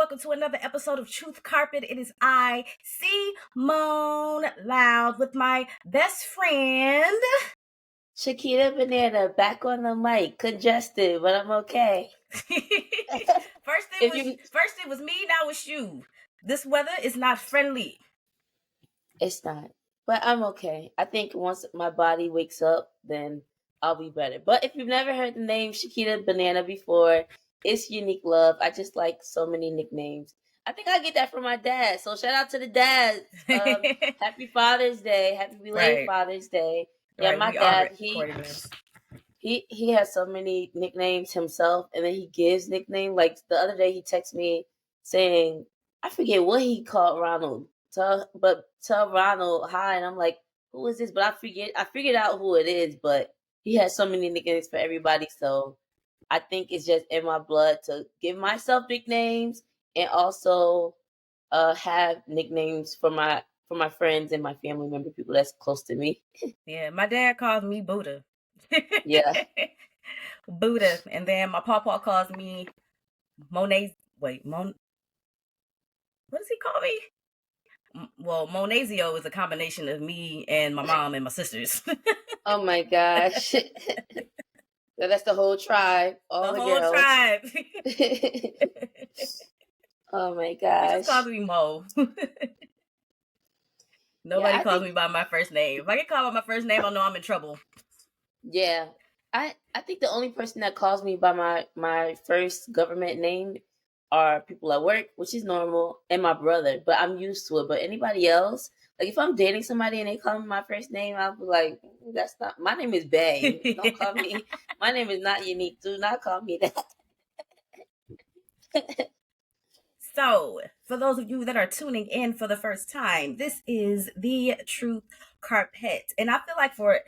Welcome to another episode of Truth Carpet. It is I, LoveLoudd, with my best friend. Shakita Banana back on the mic, congested, but I'm okay. First it was me, now it's you. This weather is not friendly. It's not, but I'm okay. I think once my body wakes up, then I'll be better. But if you've never heard the name Shakita Banana before, it's unique love. I just like so many nicknames. I think I get that from my dad. So shout out to the dads. Happy Father's Day. Happy belated Right. Father's Day. Yeah, Right, my we are dad, recording this. he has so many nicknames himself, and then he gives nickname. Like the other day, he texted me saying, I forget what he called Ronald, tell Ronald hi, and I'm like, who is this? But I figured out who it is. But he has so many nicknames for everybody, so I think it's just in my blood to give myself nicknames and also have nicknames for my friends and my family member, people that's close to me. Yeah, my dad calls me Buddha. Yeah. Buddha. And then my papa calls me Monet. What does he call me? Well, Monazio is a combination of me and my mom and my sisters. Oh my gosh. That's the whole tribe. All the whole girls. tribe. Oh my He gosh. just calls me Mo. Nobody calls me by my first name. If I get called by my first name, I'll know I'm in trouble. Yeah. I think the only person that calls me by my first government name are people at work, which is normal, and my brother, but I'm used to it. But anybody else, like if I'm dating somebody and they call me my first name, I'll be like, that's not, my name is Bay. Don't call me, my name is not unique. Do not call me that. So, for those of you that are tuning in for the first time, this is the Truth Carpet. And I feel like for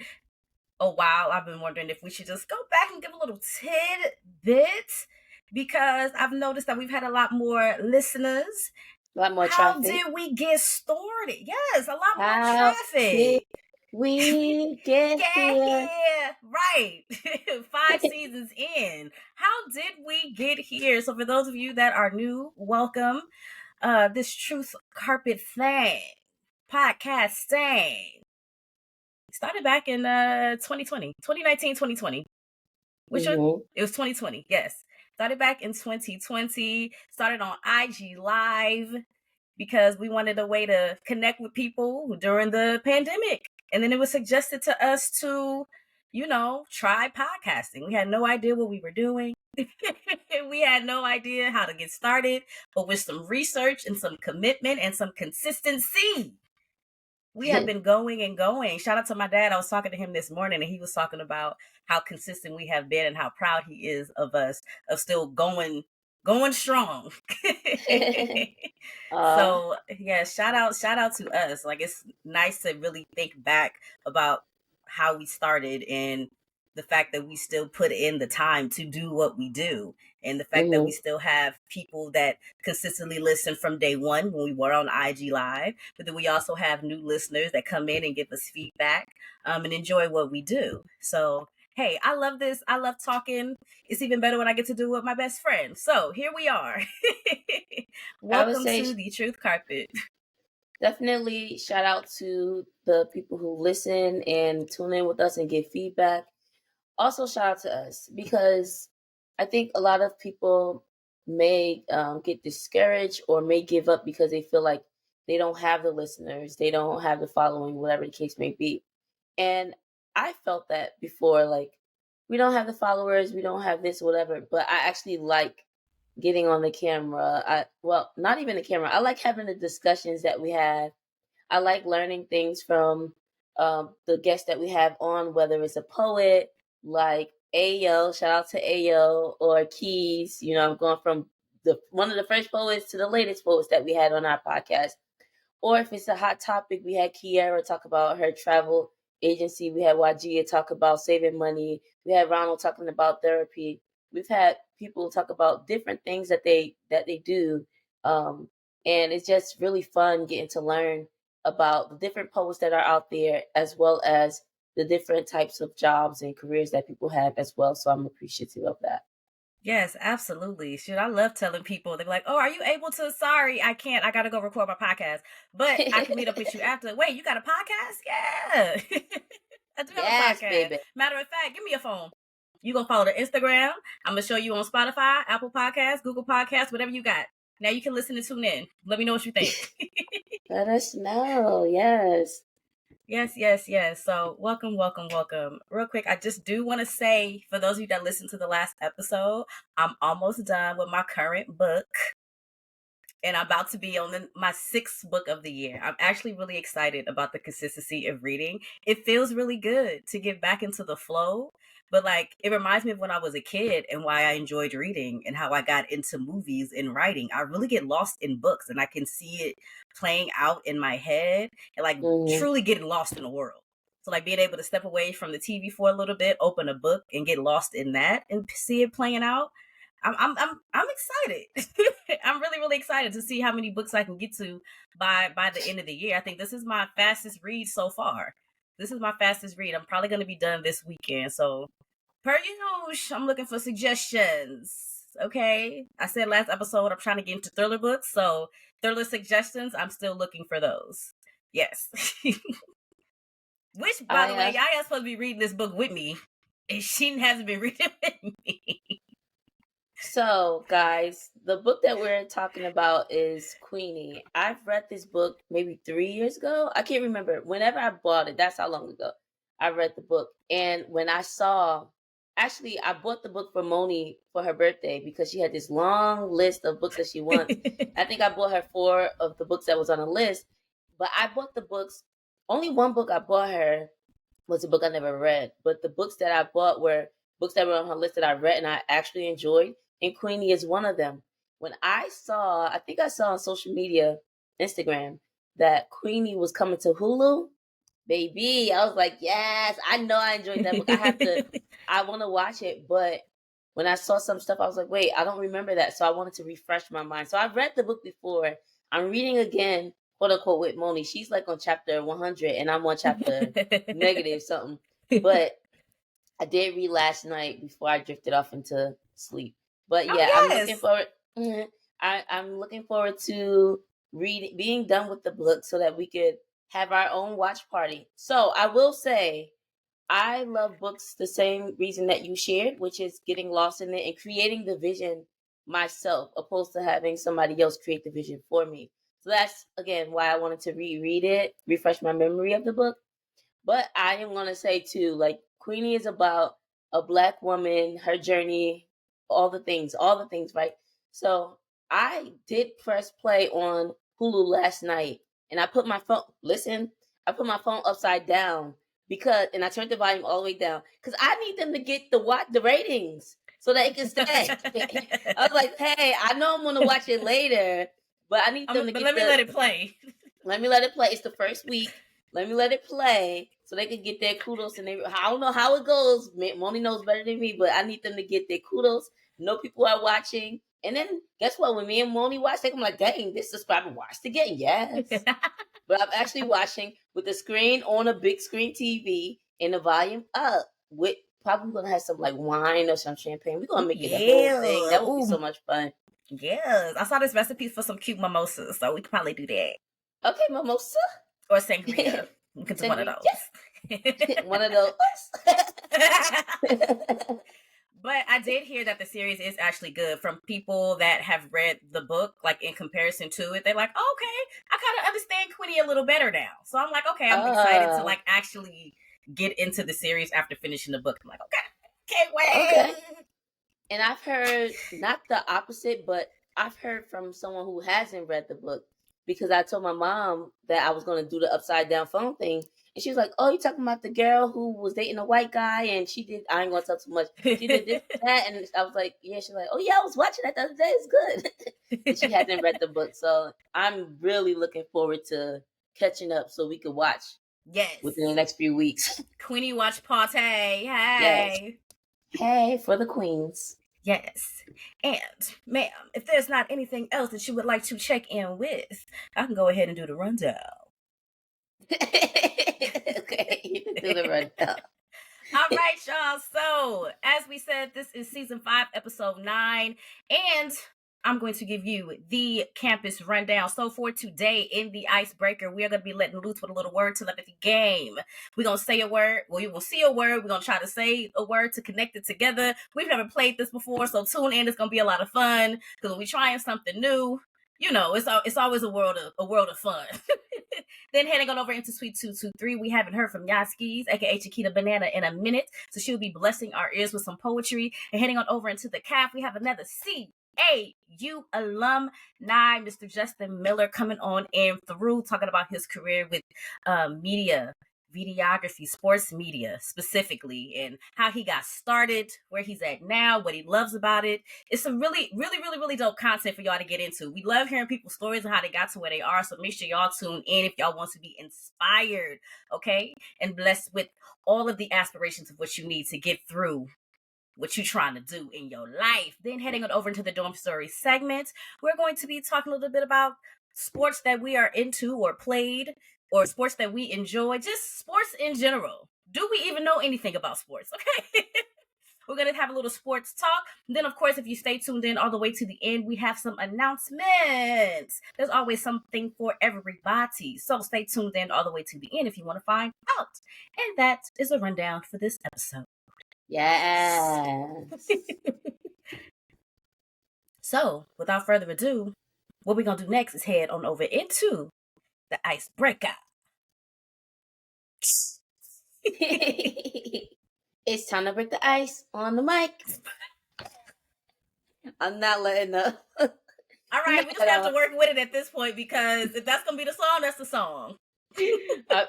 a while, I've been wondering if we should just go back and give a little tidbit, because I've noticed that we've had a lot more listeners. A lot more How traffic. did we get started? Yes, a lot more traffic. We get here. Right. 5 seasons in. How did we get here? So for those of you that are new, welcome. This Truth Carpet thing, podcast thing, started back in 2019, 2020. Which it was 2020, yes. Started back in 2020. Started on IG Live because we wanted a way to connect with people during the pandemic. And then it was suggested to us to, try podcasting. We had no idea what we were doing. We had no idea how to get started, but with some research and some commitment and some consistency, we have been going and going. Shout out to my dad. I was talking to him this morning and he was talking about how consistent we have been and how proud he is of us, of still going strong. So yeah, shout out to us. Like, it's nice to really think back about how we started and the fact that we still put in the time to do what we do, and the fact that we still have people that consistently listen from day one when we were on IG Live, but then we also have new listeners that come in and give us feedback and enjoy what we do. So hey, I love this. I love talking. It's even better when I get to do it with my best friend. So here we are. Welcome to the Truth Carpet. Definitely shout out to the people who listen and tune in with us and give feedback. Also shout out to us, because I think a lot of people may get discouraged or may give up because they feel like they don't have the listeners, they don't have the following, whatever the case may be. And I felt that before, like, we don't have the followers, we don't have this, whatever. But I actually like getting on the camera. Not even the camera. I like having the discussions that we have. I like learning things from the guests that we have on, whether it's a poet like Ayo, shout out to Ayo, or Keys. I'm going from one of the first poets to the latest poets that we had on our podcast. Or if it's a hot topic, we had Kiara talk about her travel agency. We had Wajia talk about saving money. We had Ronald talking about therapy. We've had people talk about different things that they do, and it's just really fun getting to learn about the different posts that are out there, as well as the different types of jobs and careers that people have as well. So I'm appreciative of that. Yes, absolutely. Shoot, I love telling people. They're like, "Oh, are you able to? Sorry, I can't. I gotta go record my podcast, but I can meet up with you after." Wait, you got a podcast? Yeah, I do have a Yes, podcast. baby. Matter of fact, give me a phone. You gonna follow the Instagram? I'm gonna show you on Spotify, Apple Podcasts, Google Podcasts, whatever you got. Now you can listen and tune in. Let me know what you think. Let us know. Yes. Yes, yes, yes. So, welcome, welcome, welcome. Real quick, I just do want to say for those of you that listened to the last episode, I'm almost done with my current book. And I'm about to be on my 6th book of the year. I'm actually really excited about the consistency of reading. It feels really good to get back into the flow, but like it reminds me of when I was a kid and why I enjoyed reading and how I got into movies and writing. I really get lost in books and I can see it playing out in my head and like Mhm. truly getting lost in the world. So like being able to step away from the TV for a little bit, open a book and get lost in that and see it playing out. I'm excited. I'm really really excited to see how many books I can get to by the end of the year. I think this is my fastest read so far. This is my fastest read. I'm probably going to be done this weekend. So, per usual, I'm looking for suggestions. Okay, I said last episode I'm trying to get into thriller books, so thriller suggestions. I'm still looking for those. Yes. Which, by I the way, have. Yaya's supposed to be reading this book with me, and she hasn't been reading with me. So, guys, the book that we're talking about is Queenie. I've read this book maybe 3 years ago. I can't remember. Whenever I bought it, that's how long ago I read the book. And when I saw, actually, I bought the book for Moni for her birthday because she had this long list of books that she wants. I think I bought her 4 of the books that was on the list, but I bought the books. Only one book I bought her was a book I never read, but the books that I bought were books that were on her list that I read and I actually enjoyed, and Queenie is one of them. When I think I saw on social media, Instagram, that Queenie was coming to Hulu, baby, I was like, yes, I know I enjoyed that book. I want to watch it, but when I saw some stuff, I was like, wait, I don't remember that, so I wanted to refresh my mind. So I've read the book before. I'm reading again, quote unquote, with Moni. She's like on chapter 100, and I'm on chapter negative something. But I did read last night before I drifted off into sleep. But Oh yeah, I'm looking yes. forward. I'm looking forward to being done with the book so that we could have our own watch party. So I will say, I love books the same reason that you shared, which is getting lost in it and creating the vision myself, opposed to having somebody else create the vision for me. So that's again why I wanted to reread it, refresh my memory of the book. But I am gonna say too, like Queenie is about a black woman, her journey, all the things, right? So I did press play on Hulu last night, and I put my phone. Listen, I put my phone upside down and I turned the volume all the way down because I need them to get the ratings so that it can stay. I was like, hey, I know I'm gonna watch it later, but I need them to But get let me let it play. let me let it play. It's the first week. Let me let it play so they can get their kudos. And I don't know how it goes. Moni knows better than me, but I need them to get their kudos. Know people are watching. And then guess what? When me and Moni watch, I'm like, dang, this subscriber watched again. Yes. But I'm actually watching with the screen on a big screen TV and the volume up. With probably gonna have some like wine or some champagne. We're gonna Ooh, make it the whole thing. yeah. That would be so Ooh, much fun. yes. I saw this recipe for some cute mimosas, so we could probably do that. Okay, mimosa. Or sangria. We could do one of Sangria. those. One of those. But I did hear that the series is actually good from people that have read the book, like in comparison to it. They're like, oh, okay, I kind of understand Quinny a little better now. So I'm like, okay, I'm excited to Ah, like actually get into the series after finishing the book. I'm like, okay, can't okay. wait. And I've heard not the opposite, but I've heard from someone who hasn't read the book because I told my mom that I was going to do the upside down phone thing. And she was like, oh, you talking about the girl who was dating a white guy and she did, I ain't going to tell too much. She did this, that. And I was like, yeah, she's like, oh, yeah, I was watching that the other day. It's good. And she hasn't read the book. So I'm really looking forward to catching up so we could watch Yes. within the next few weeks. Queenie watch party. Yes. Hey. Hey, for the queens. Yes. And, ma'am, if there's not anything else that you would like to check in with, I can go ahead and do the rundown. Okay, you can do the rundown. All right, y'all. So, as we said, this is season 5, episode 9, and I'm going to give you the campus rundown. So, for today in the Icebreaker, we are going to be letting loose with a little word telepathy game. We're going to say a word. Well, you will see a word. We're going to try to say a word to connect it together. We've never played this before, so tune in. It's going to be a lot of fun because when we're trying something new, you know, it's always a world of fun. Then heading on over into Suite 223, we haven't heard from Yaskis, aka Chiquita Banana, in a minute, so she'll be blessing our ears with some poetry. And heading on over into the CAF, we have another CAU alumni, Mr. Justin Miller, coming on in through, talking about his career with media, videography, sports media specifically, and how he got started, where he's at now, what he loves about it. It's some really dope content for y'all to get into. We love hearing people's stories and how they got to where they are, so make sure y'all tune in if y'all want to be inspired, okay, and blessed with all of the aspirations of what you need to get through what you're trying to do in your life. Then heading on over into the Dorm Story segment, we're going to be talking a little bit about sports that we are into or played, or sports that we enjoy, just sports in general. Do we even know anything about sports? Okay. We're going to have a little sports talk. And then, of course, if you stay tuned in all the way to the end, we have some announcements. There's always something for everybody. So stay tuned in all the way to the end if you want to find out. And that is a rundown for this episode. Yes. So, without further ado, what we're going to do next is head on over into the Icebreaker. It's time to break the ice on the mic. I'm not letting up. All right, we just have to work with it at this point, because if that's going to be the song, that's the song.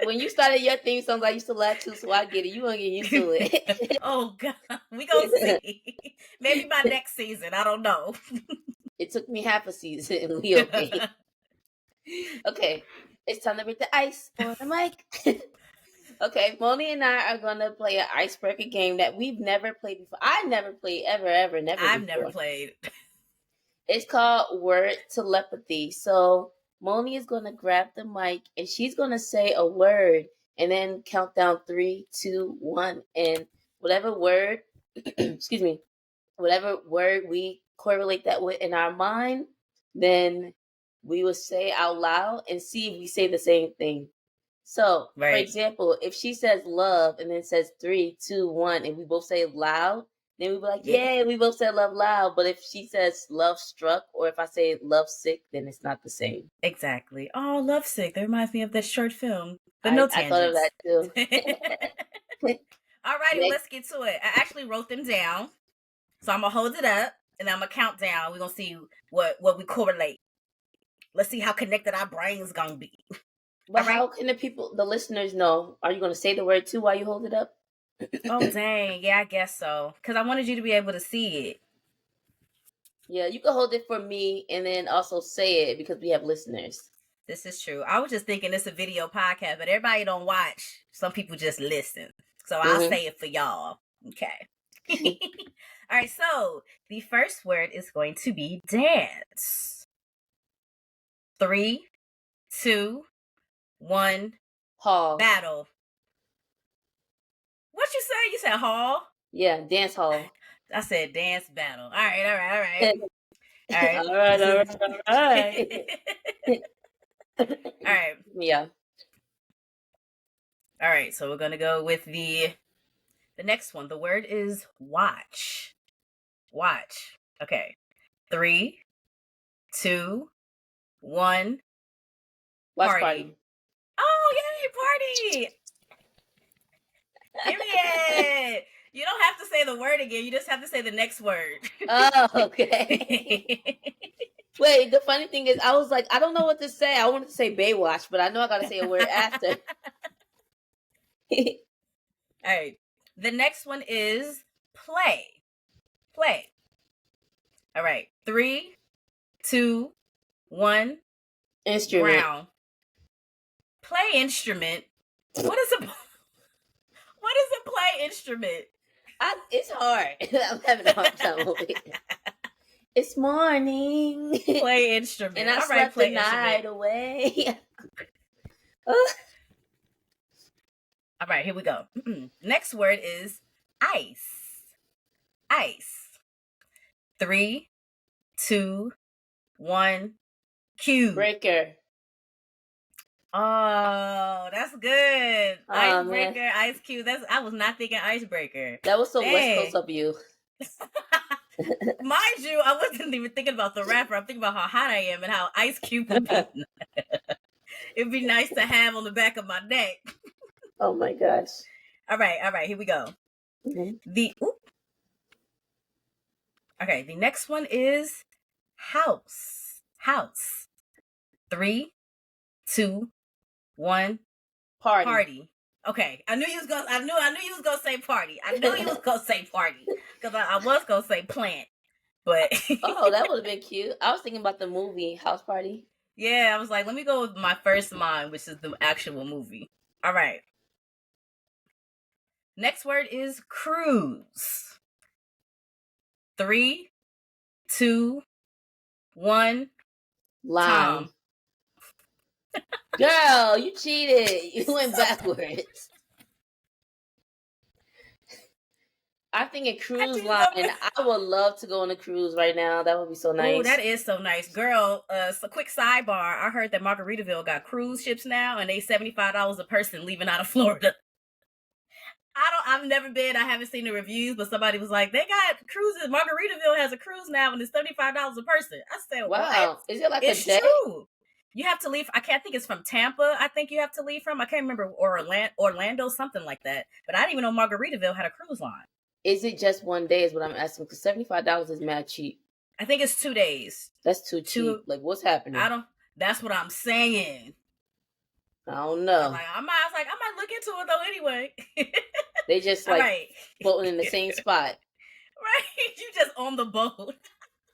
When you started your theme songs, I used to laugh too, so I get it. You gonna get used to it. Oh God, we gonna see. Maybe by next season, I don't know. It took me half a season, and we okay. Okay, it's time to break the ice on the mic. Okay, Monie and I are gonna play an icebreaker game that we've never played before. I never played never I've before. never played. It's called word telepathy. So Moni is gonna grab the mic and she's gonna say a word and then count down 3, 2, 1, and whatever word, excuse me, whatever word we correlate that with in our mind, then we will say out loud and see if we say the same thing. So, for example, if she says love and then says 3, 2, 1, and we both say it loud, then we'll be like, yeah, we both said love loud. But if she says love struck, or if I say love sick, then it's not the same. Exactly. Oh, Love Sick. That reminds me of that short film. But no tangents. I thought of that too. All righty, let's get to it. I actually wrote them down. So I'm going to hold it up and I'm going to count down. We're going to see what we correlate. Let's see how connected our brains going to be. But how can the listeners know? Are you going to say the word too while you hold it up? Oh, dang. Yeah, I guess so. Because I wanted you to be able to see it. Yeah, you can hold it for me and then also say it because we have listeners. This is true. I was just thinking it's a video podcast, but everybody don't watch. Some people just listen. So I'll say it for y'all. Okay. All right, so the first word is going to be dance. 3, 2, 1. Hall. Battle. What you say? You said hall? Yeah, dance hall. I said dance battle. All right. All right. Yeah. All right, so we're going to go with the next one. The word is watch. Watch. Okay. 3, 2, 1. Watch party. Oh, yay, party! Period. You don't have to say the word again. You just have to say the next word. Oh, okay. Wait, the funny thing is, I was like, I don't know what to say. I wanted to say Baywatch, but I know I got to say a word after. All right. The next one is play. Play. All right. 3, 2, 1. Instrument. Brown. Play instrument. What is a play instrument? It's hard. I'm having a hard time over here. It's morning. Play instrument. And I slept the night away. All All right, here we go. Next word is ice. Ice. 3, 2, 1. Cue. Breaker. Oh, that's good. Oh man, Icebreaker, Ice Cube. I was not thinking Icebreaker. that was so West Coast Dang. of you. Mind you, I wasn't even thinking about the rapper. I'm thinking about how hot I am and how Ice Cube would be. It'd be nice to have on the back of my neck. Oh my gosh. All right, here we go. Okay, the next one is house. House. 3, 2, 1. Party. Okay, I knew you was gonna. I knew you was gonna say party. I knew you was gonna say party because I was gonna say plant, but Oh, that would have been cute. I was thinking about the movie House Party. yeah, I was like, let me go with my first mind, which is the actual movie. All right. Next word is cruise. 3, 2, 1. Line. Tom. Girl, you cheated. You went backwards. I'm thinking cruise line. I would love to go on a cruise right now. That would be so nice. Oh, that is so nice, girl. So quick sidebar. I heard that Margaritaville got cruise ships now, and they $75 a person leaving out of Florida. I've never been. I haven't seen the reviews, but somebody was like, they got cruises. Margaritaville has a cruise now, and it's $75 a person. I said, wow. What? Is it like it's a day? True. You have to leave. I can't think it's from Tampa. I think you have to leave from. I can't remember, or Orlando, something like that. But I didn't even know Margaritaville had a cruise line. Is it just one day? Is what I'm asking, because $75 is mad cheap. I think it's 2 days. That's too cheap. Like, what's happening? That's what I'm saying. I don't know. I might look into it though anyway. They just floating in the same spot. Right. You just on the boat.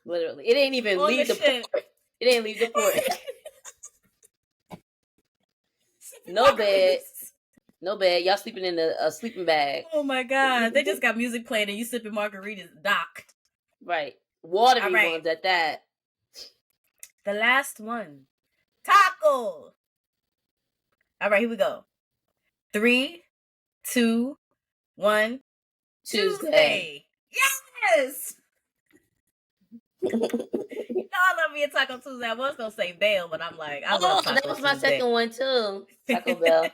Literally. It ain't even leave the port. It ain't leave the port. No bed. No bed. Y'all sleeping in a sleeping bag. Oh my God. They just got music playing and you sipping margaritas. Doc. Right. Watery ones at that. The last one. Taco. All right, here we go. 3, 2, 1. Tuesday. Yes. I love me a Taco Tuesday. I was gonna say Bell, but I'm like, I love Taco that was my Tuesday. second one too. Taco Bell. Yes,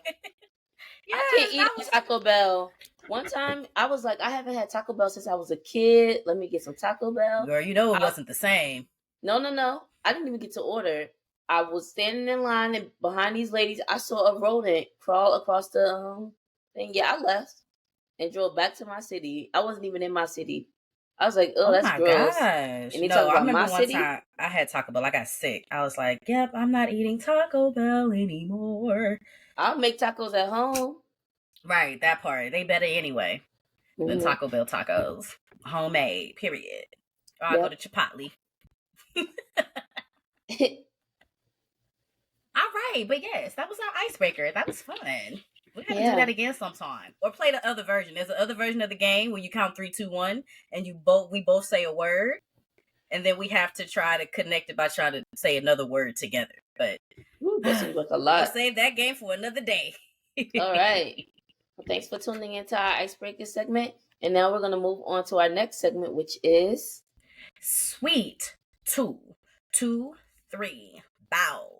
I can't eat Taco Bell. One time, I was like, I haven't had Taco Bell since I was a kid. Let me get some Taco Bell. Girl, you know it wasn't the same. No. I didn't even get to order. I was standing in line, and behind these ladies, I saw a rodent crawl across the thing. Yeah, I left and drove back to my city. I wasn't even in my city. I was like, oh that's gross. Gosh. And they I remember one time I had Taco Bell. I got sick. I was like, yep, I'm not eating Taco Bell anymore. I'll make tacos at home. Right, that part. They better anyway than Taco Bell tacos. Homemade, period. Or I go to Chipotle. All right, but yes, that was our icebreaker. That was fun. We gotta do that again sometime, or play the other version. There's the other version of the game where you count 3, 2, 1, and we both say a word, and then we have to try to connect it by trying to say another word together. But that seems like a lot. We'll save that game for another day. All right. Well, thanks for tuning into our icebreaker segment, and now we're gonna move on to our next segment, which is Sweet 2, 2, 3, bow.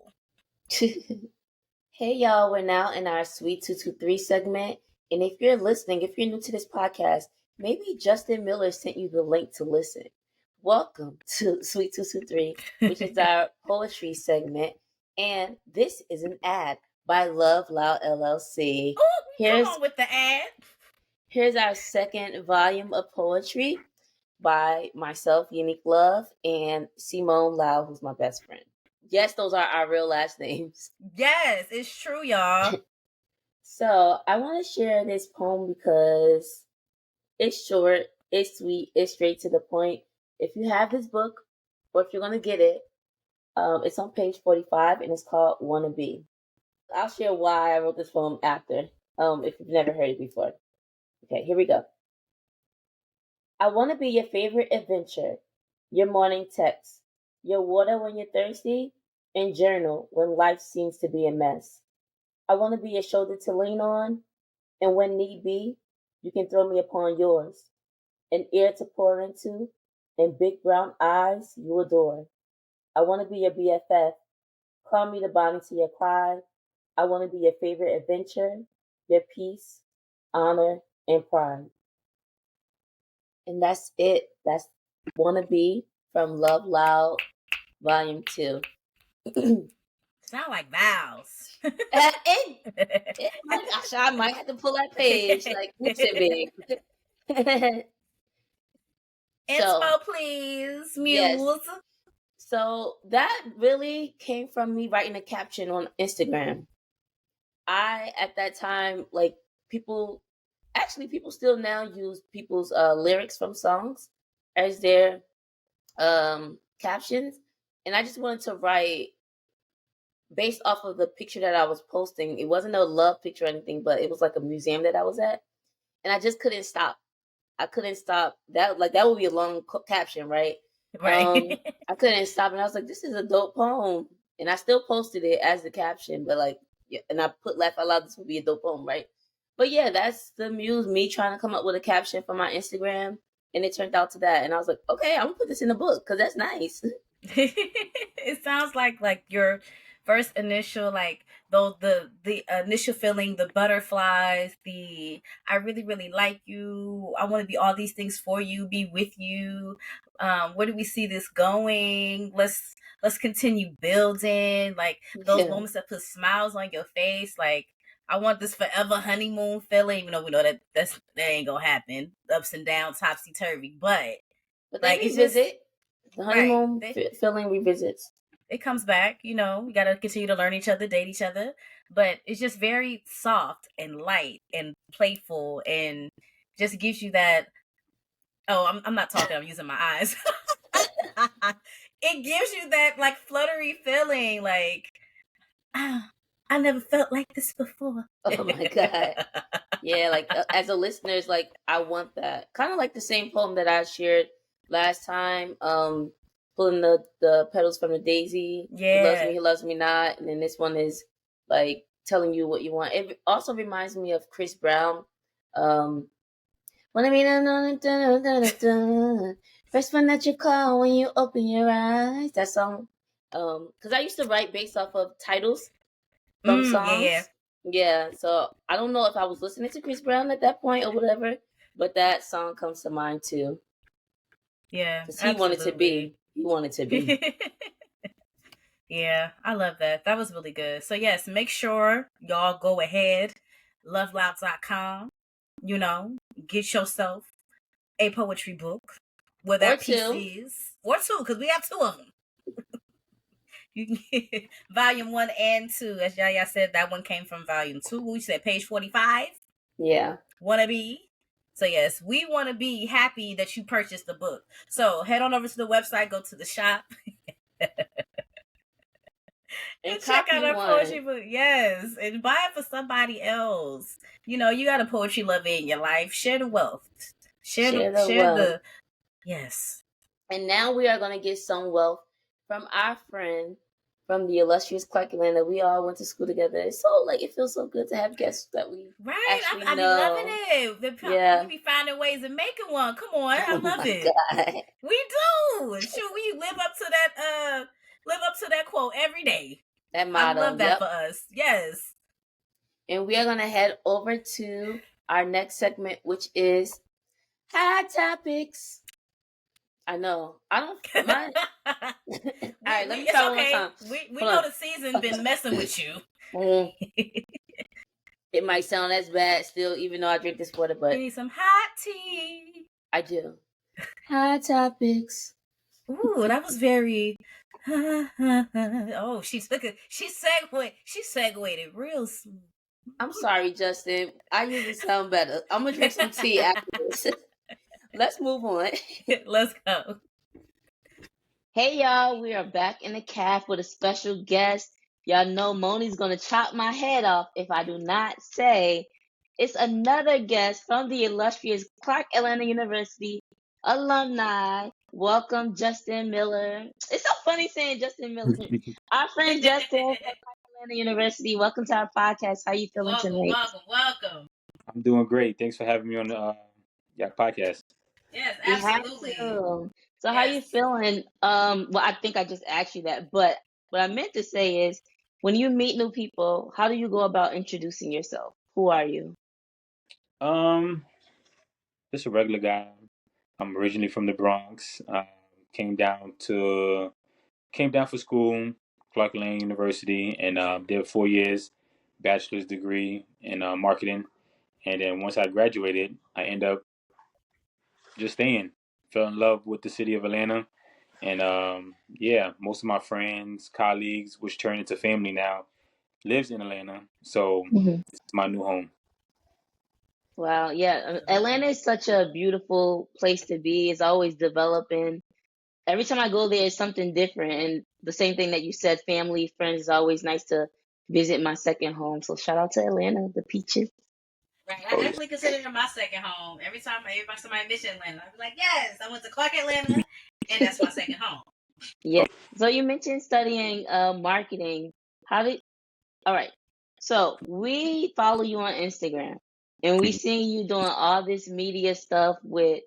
Hey y'all, we're now in our Sweet 223 segment. And if you're listening, if you're new to this podcast, maybe Justin Miller sent you the link to listen. Welcome to Sweet 223, which is our poetry segment. And this is an ad by LoveLoudd LLC. Come on with the ad. Here's our second volume of poetry by myself, Unique Love, and Simone Lau, who's my best friend. Yes, those are our real last names. Yes, it's true, y'all. So I want to share this poem because it's short, it's sweet, it's straight to the point. If you have this book, or if you're going to get it, it's on page 45 and it's called Wanna Be. I'll share why I wrote this poem after, if you've never heard it before. Okay, here we go. I want to be your favorite adventure, your morning text, your water when you're thirsty, and journal when life seems to be a mess. I want to be a shoulder to lean on, And when need be, you can throw me upon yours. An ear to pour into, and big brown eyes you adore. I want to be your BFF. Call me the Bonnie to your Clyde. I want to be your favorite adventure, your peace, honor, and pride. And that's it. That's Wanna Be from Love Loud Volume 2. Sound like vows. I might have to pull that page like listen big. So Inspo, please, yes. Muse. So that really came from me writing a caption on Instagram. I at that time like people people still now use people's lyrics from songs as their captions, and I just wanted to write based off of the picture that I was posting. It wasn't a love picture or anything, but it was like a museum that I was at, and I just couldn't stop. I couldn't stop. That would be a long caption, right? Right. I couldn't stop, and I was like, "This is a dope poem," and I still posted it as the caption, but like, yeah, and I put laugh out loud. This would be a dope poem, right? But yeah, that's the muse. Me trying to come up with a caption for my Instagram, and it turned out to that, and I was like, "Okay, I'm gonna put this in the book because that's nice." It sounds like your first initial, like though the initial feeling, the butterflies, the I really really like you, I want to be all these things for you, be with you, where do we see this going, let's continue building, like those Yeah, moments that put smiles on your face, like I want this forever honeymoon feeling, even though we know that ain't gonna happen, ups and downs, topsy turvy, but but they like it's just revisit the right. honeymoon feeling revisits. It comes back, we got to continue to learn each other, date each other, but it's just very soft and light and playful and just gives you that. Oh, I'm not talking, I'm using my eyes. It gives you that like fluttery feeling, like, ah, I never felt like this before. Oh my god. Yeah, like as a listener, it's like I want that. Kind of like the same poem that I shared last time. Pulling the petals from the daisy. Yeah. He loves me not. And then this one is like telling you what you want. It also reminds me of Chris Brown. Wanna be first one that you call when you open your eyes. That song. Because I used to write based off of titles from Yeah. songs. Yeah, so I don't know if I was listening to Chris Brown at that point or whatever, but that song comes to mind too. Yeah, Because he wanted to absolutely. be. He wanted to be. Yeah, I love that. That was really good. So yes, make sure y'all go ahead, lovelouds.com, get yourself a poetry book, where Or that piece two. is, or two, because we have two of them. You can get volume 1 and 2. As Yaya said, that one came from volume 2. We said page 45. Yeah. Wanna be? So yes, we want to be happy that you purchased the book. So head on over to the website, go to the shop, And and check out copy our poetry one. book. Yes, and buy it for somebody else. You got a poetry lover in your life. Share the wealth. Share the Share wealth. the yes. And now we are going to get some wealth from our friend from the illustrious Clark Atlanta. We all went to school together. It's so like it feels so good to have guests that we Right, actually I be loving know. it. We Yeah. be finding ways of making one. Come on, I Oh love my it. god. We do. Shoot, we live up to that quote every day. That I motto. love that Yep. for us. Yes. And we are going to head over to our next segment, which is Hot Topics. I know. I don't. My. All right, let me It's try one more okay. time. We Hold know on. the season been messing with you. It might sound as bad still, even though I drink this water, You but need some hot tea. I do. Hot Topics. Ooh, that was very. Oh, she segued. She segued it real smooth. I'm sorry, Justin. I usually sound better. I'm gonna drink some tea after this. Let's move on. Let's go. Hey y'all, we are back in the caf with a special guest. Y'all know Monie's gonna chop my head off if I do not say it's another guest from the illustrious Clark Atlanta University alumni. Welcome, Justin Miller. It's so funny saying Justin Miller. Our friend Justin from Clark Atlanta University. Welcome to our podcast. How you feeling Welcome, tonight? welcome, welcome. I'm doing great. Thanks for having me on the podcast. Yes, We had absolutely. to. So how Yes. you feeling? Well, I think I just asked you that, but what I meant to say is, when you meet new people, how do you go about introducing yourself? Who are you? Um, just a regular guy. I'm originally from the Bronx. Came down to came down for school, Clark Lane University, and did 4 years, bachelor's degree in marketing. And then once I graduated, I ended up just staying. Fell in love with the city of Atlanta, and yeah, most of my friends, colleagues, which turned into family now, lives in Atlanta. So Mhm. this is my new home. Wow, yeah, Atlanta is such a beautiful place to be. It's always developing. Every time I go there, it's something different. And the same thing that you said, family, friends, is always nice to visit my second home. So shout out to Atlanta, the peaches. Right. I Oh yeah. definitely consider it my second home. Every time somebody mention Atlanta, I'd be like, yes, I went to Clark, Atlanta, and that's my second home. Yeah. So you mentioned studying marketing. How did All right. So we follow you on Instagram and we see you doing all this media stuff with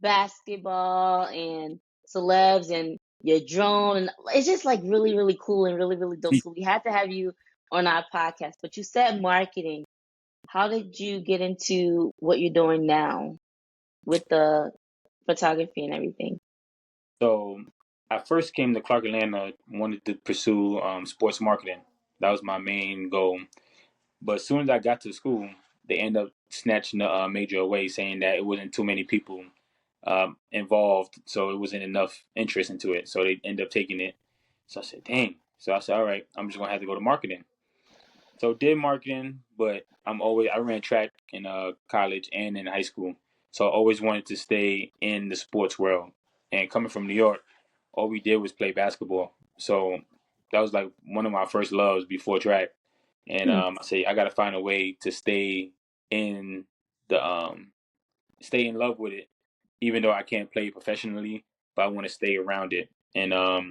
basketball and celebs and your drone, and it's just like really, really cool and really, really dope. So we had to have you on our podcast. But you said marketing. How did you get into what you're doing now with the photography and everything? So I first came to Clark Atlanta, wanted to pursue sports marketing. That was my main goal. But as soon as I got to school, they ended up snatching the major away, saying that it wasn't too many people involved, so it wasn't enough interest into it. So they ended up taking it. So I said, dang. So I said, all right, I'm just gonna have to go to marketing. So did marketing, but I ran track in college and in high school. So I always wanted to stay in the sports world. And coming from New York, all we did was play basketball. So that was like one of my first loves before track. And Hmm. I say I gotta find a way to in the stay in love with it, even though I can't play professionally, but I want to stay around it. And I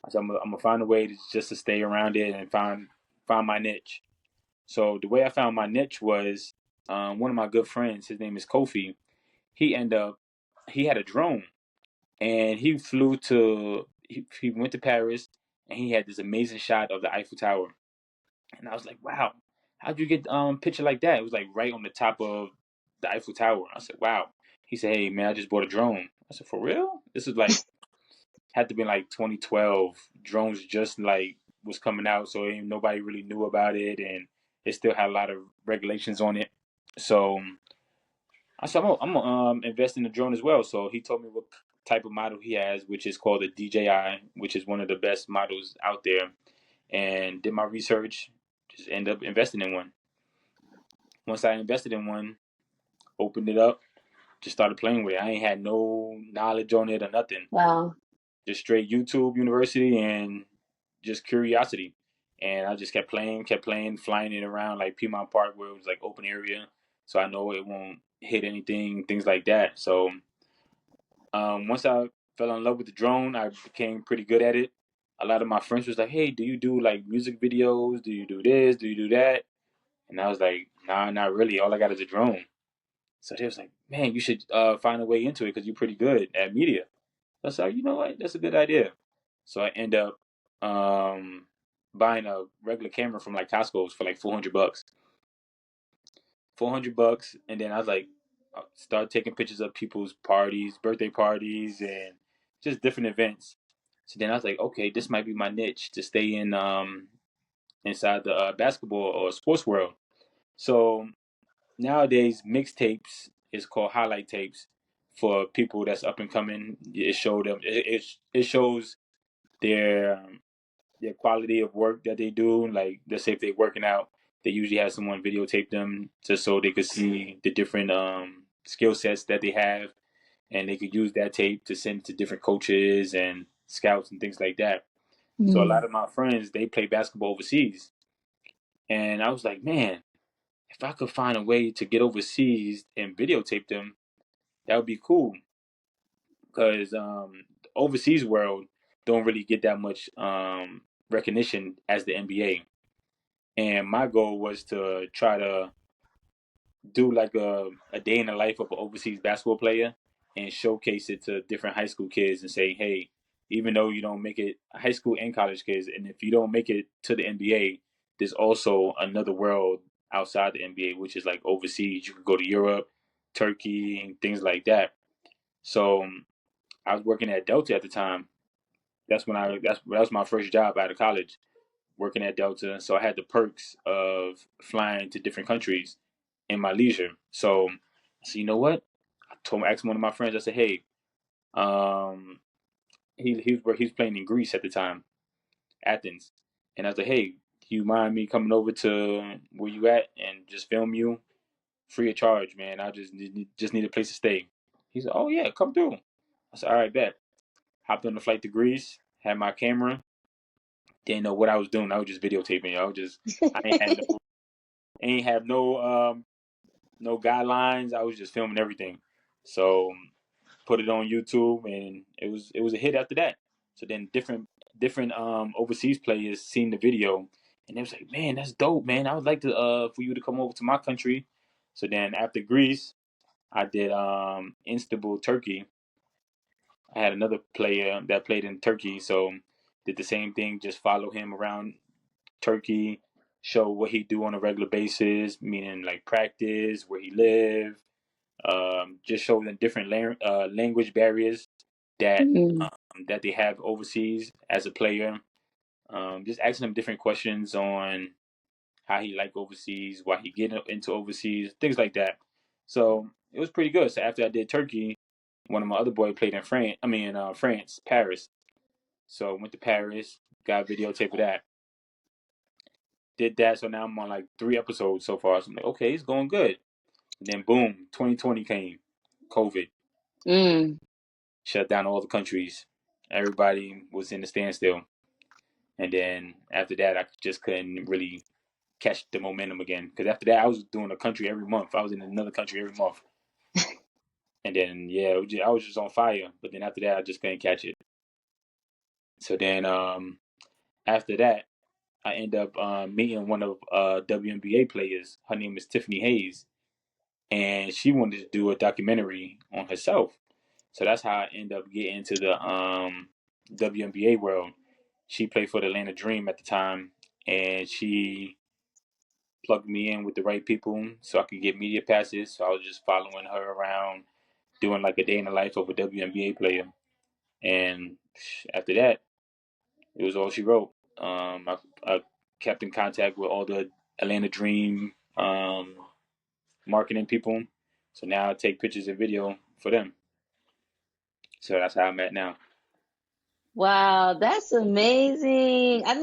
said I'm gonna find a way to stay around it and find my niche. So the way I found my niche was one of my good friends. His name is Kofi. He ended up he had a drone and he went to Paris and he had this amazing shot of the Eiffel Tower. And I was like, wow, how'd you get picture like that? It was like right on the top of the Eiffel Tower. I said, wow. He said, hey man, I just bought a drone. I said, for real? This is like had to be like 2012. Drones just like was coming out, so ain't nobody really knew about it, and it still had a lot of regulations on it. So I said, I'm gonna invest in the drone as well. So he told me what type of model he has, which is called a DJI, which is one of the best models out there. And did my research, just end up investing in one. Once I invested in one, opened it up, just started playing with it. I ain't had no knowledge on it or nothing. Wow. Just straight YouTube University and just curiosity. And I just kept playing, flying it around like Piedmont Park where it was like open area. So I know it won't hit anything, things like that. So once I fell in love with the drone, I became pretty good at it. A lot of my friends was like, hey, do you do like music videos? Do you do this? Do you do that? And I was like, nah, not really. All I got is a drone. So they was like, man, you should find a way into it because you're pretty good at media. So I was like, you know what? That's a good idea. So I end up um, buying a regular camera from like Costco's for like $400. $400, and then I was like, start taking pictures of people's parties, birthday parties, and just different events. So then I was like, okay, this might be my niche to stay in inside the basketball or sports world. So nowadays, mixtapes is called highlight tapes for people that's up and coming. It show them it shows their their quality of work that they do. Like let's say if they're working out, they usually have someone videotape them just so they could see the different skill sets that they have, and they could use that tape to send to different coaches and scouts and things like that. So a lot Mm. of my friends they play basketball overseas, and I was like, man, if I could find a way to get overseas and videotape them, that would be cool. Because the overseas world don't really get that much recognition as the NBA. And my goal was to try to do like a day in the life of an overseas basketball player and showcase it to different high school kids and say, hey, even though you don't make it, high school and college kids, and if you don't make it to the NBA, there's also another world outside the NBA, which is like overseas. You could go to Europe, Turkey, and things like that. So I was working at Delta at the time. That was my first job out of college, working at Delta. So I had the perks of flying to different countries in my leisure. So I said, you know what? Asked one of my friends. I said, hey, um, he was playing in Greece at the time, Athens, and I was like, hey, do you mind me coming over to where you at and just film you free of charge, man? I just need a place to stay. He said, oh yeah, come through. I said, all right, bet. Hopped on the flight to Greece, had my camera, didn't know what I was doing. I was just videotaping. I ain't have no guidelines. I was just filming everything. So put it on YouTube, and it was a hit after that. So then different overseas players seen the video, and they was like, man, that's dope, man. I would like to for you to come over to my country. So then after Greece, I did Istanbul, Turkey. I had another player that played in Turkey, so did the same thing. Just follow him around Turkey, show what he do on a regular basis, meaning like practice, where he live, just show them different language barriers that Mm. that they have overseas as a player. Just asking him different questions on how he like overseas, why he get into overseas, things like that. So it was pretty good. So after I did Turkey, one of my other boys played in France. France, Paris. So went to Paris, got a videotape of that. Did that. So now I'm on like 3 episodes so far. So I'm like, okay, it's going good. And then boom, 2020 came, COVID Mm. shut down all the countries. Everybody was in the standstill. And then after that, I just couldn't really catch the momentum again. Because after that, I was doing a country every month. I was in another country every month. And then, yeah, I was just on fire. But then after that, I just couldn't catch it. So then after that, I end up meeting one of WNBA players. Her name is Tiffany Hayes. And she wanted to do a documentary on herself. So that's how I end up getting into the WNBA world. She played for the Atlanta Dream at the time, and she plugged me in with the right people so I could get media passes. So I was just following her around, doing like a day in the life of a WNBA player. And after that, it was all she wrote. I kept in contact with all the Atlanta Dream marketing people. So now I take pictures and video for them. So that's how I'm at now. Wow, that's amazing. I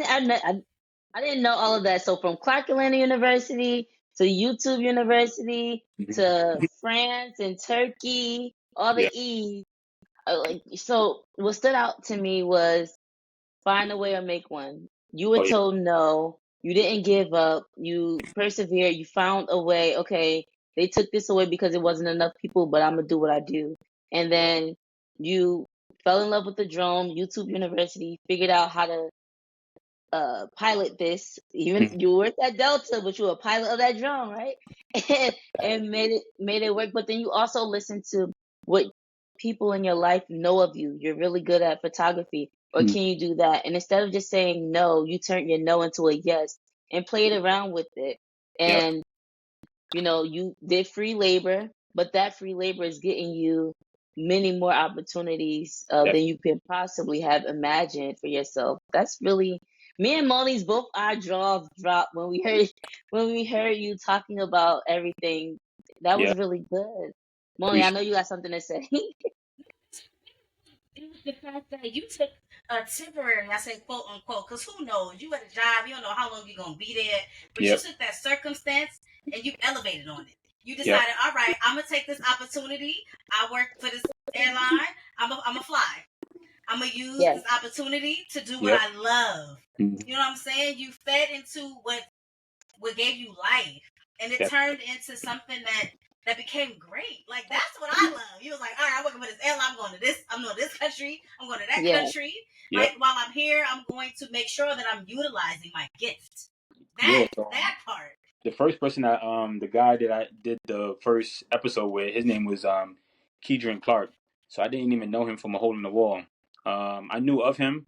didn't know all of that. So from Clark Atlanta University to YouTube University Mhm. to France and Turkey, all the Yeah. E's. Like, so what stood out to me was find a way or make one. You were Oh yeah. told no. You didn't give up. You persevered. You found a way. Okay, they took this away because it wasn't enough people, but I'm gonna do what I do. And then you fell in love with the drone. YouTube University figured out how to pilot this. Even Mhm. you worked at Delta, but you were a pilot of that drone, right? And made it work. But then you also listened to what people in your life know of you. You're really good at photography, or Mhm. can you do that? And instead of just saying no, you turn your no into a yes and played around with it. Yep. And you did free labor, but that free labor is getting you many more opportunities than Definitely. you could possibly have imagined for yourself. That's really me and Moni's both our jaws dropped when we heard you talking about everything. That was Yeah. really good. Moni, I Appreciate. know you got something to say. The fact that you took a temporary, I say quote unquote, because who knows? You at a job, you don't know how long you're gonna be there, but you Yep. took that circumstance and you elevated on it. You Yep. decided, all right, I'm gonna take this opportunity. I work for this airline. I'm a fly. I'm gonna use Yes, this opportunity to do what Yep. I love. Mhm. You know what I'm saying? You fed into what gave you life, and it Def- turned into something that became great. Like that's what I love. You was like, all right, I'm working for this airline. I'm going to this. I'm going to this country. I'm going to that yes, country. Yep. Like while I'm here, I'm going to make sure that I'm utilizing my gift. Yeah. That part. The first person the guy that I did the first episode with, his name was Keedron Clark. So I didn't even know him from a hole in the wall. I knew of him.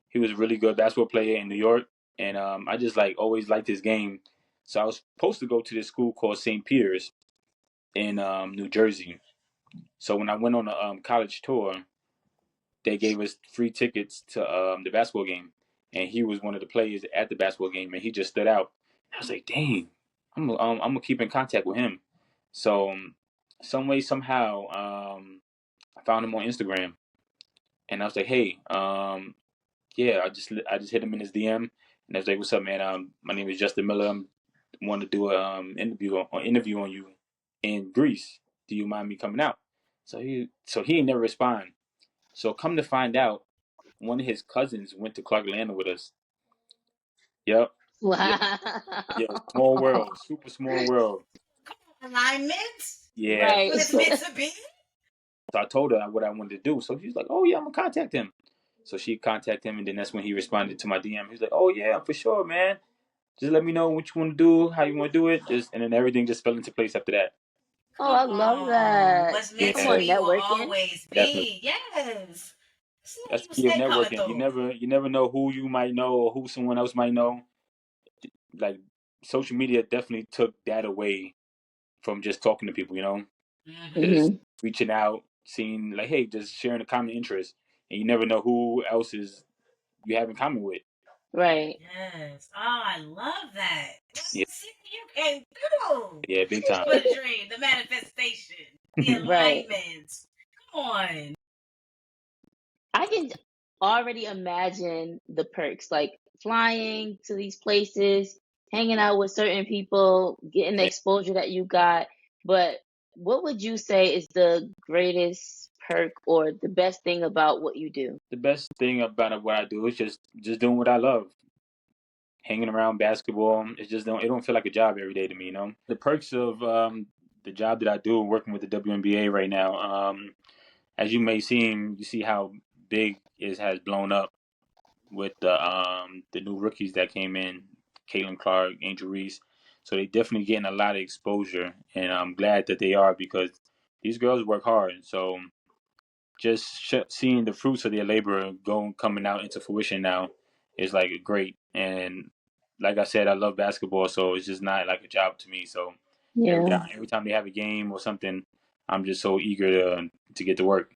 He was a really good basketball player in New York, and I just like always liked his game. So I was supposed to go to this school called St. Peter's in New Jersey. So when I went on a college tour, they gave us free tickets to the basketball game, and he was one of the players at the basketball game, and he just stood out. I was like, dang, I'm gonna keep in contact with him. So some way somehow, I found him on Instagram, and I was like, hey, yeah, I just hit him in his DM, and I was like, what's up, man? My name is Justin Miller. I want to do a interview on you in Greece. Do you mind me coming out? So he never respond. So come to find out, one of his cousins went to Clark Atlanta with us. Yep. Yep. Yeah. Wow. Small world. Super small world. Alignment? Yeah. When Right. it's meant to be? So I told her what I wanted to do. So she's like, oh, yeah, I'm going to contact him. So she contacted him, and then that's when he responded to my DM. He's like, oh, yeah, for sure, man. Just let me know what you want to do, how you want to do it. And then everything just fell into place after that. Oh, I Come love on. that. What's meant Come to Yeah, on, be will networking. always definitely. be. Yes. See, That's you the key of stay coming networking. You through. never know who you might know or who someone else might know. Like, social media definitely took that away from just talking to people, Mm-hmm. just Hmm. reaching out, seeing like, hey, just sharing a common interest, and you never know who else is you have in common with. Right. Yes. Oh, I love that. Yeah, See, you came through yeah, big time. for the dream, the manifestation, the Right. alignment. Come on. I can already imagine the perks, like flying to these places, hanging out with certain people, getting the Yeah. exposure that you got. But what would you say is the greatest perk or the best thing about what you do? The best thing about what I do is just doing what I love. Hanging around basketball, it don't feel like a job every day to me. The perks of the job that I do, working with the WNBA right now. As you see how big it has blown up with the new rookies that came in, Caitlin Clark, Angel Reese. So they definitely getting a lot of exposure, and I'm glad that they are because these girls work hard. So just seeing the fruits of their labor coming out into fruition now is like great. And like I said, I love basketball, so it's just not like a job to me. So every Yeah, time every time they have a game or something, I'm just so eager to get to work.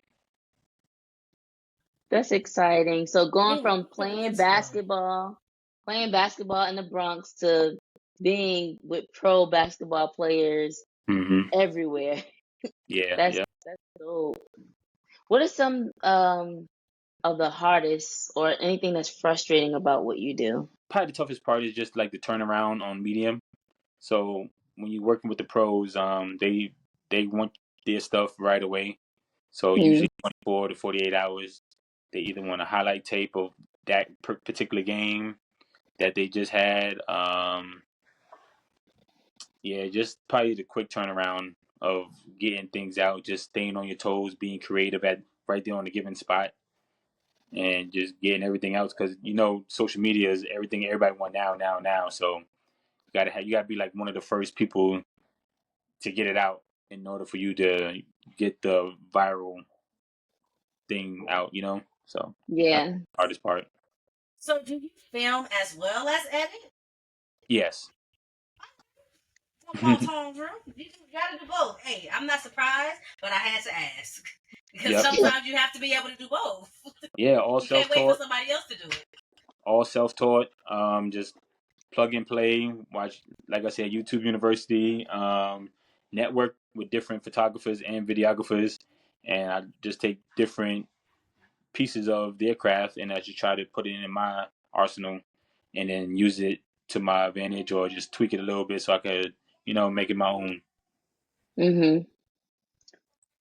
that's exciting. So going Ooh, from look at this one. playing basketball in the Bronx to being with pro basketball players Hmm. everywhere. Yeah, That's yeah. dope. What are some of the hardest or anything that's frustrating about what you do? Probably the toughest part is just like the turnaround on medium. So when you're working with the pros, they want their stuff right away. So Mm, usually 24 to 48 hours, they either want a highlight tape of that particular game that they just had. Yeah, just probably the quick turnaround of getting things out, just staying on your toes, being creative at right there on the given spot, and just getting everything else because social media is everything everybody want now, now, now. So you gotta be like one of the first people to get it out in order for you to get the viral thing out. So that's yeah. the hardest part. So, do you film as well as edit? Yes. Come on, Tone Drew. You gotta do both. Hey, I'm not surprised, but I had to ask. Because Yep. sometimes you have to be able to do both. Yeah, all You can't wait for self-taught, somebody else to do it. all self-taught. Just plug and play. Watch, like I said, YouTube University. Network with different photographers and videographers, and I just take different pieces of their craft and I just try to put it in my arsenal, and then use it to my advantage or just tweak it a little bit so I could, make it my own. Hmm.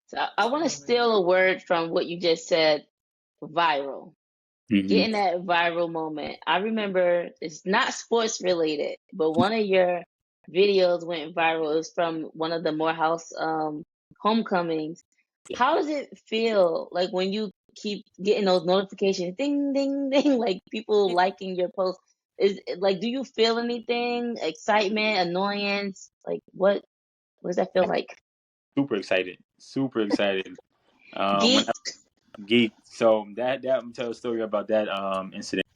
So I want to Absolutely. steal a word from what you just said, viral. Hmm. Getting that viral moment. I remember it's not sports related, but one of your videos went viral. It was from one of the Morehouse homecomings. Yeah. How does it feel like when you keep getting those notifications, ding, ding, ding, like people liking your post? Is like, do you feel anything? Excitement, annoyance? Like, what does that feel like? Super excited. Super excited. When Geek. I geek. So that I'm gonna tell a story about that incident.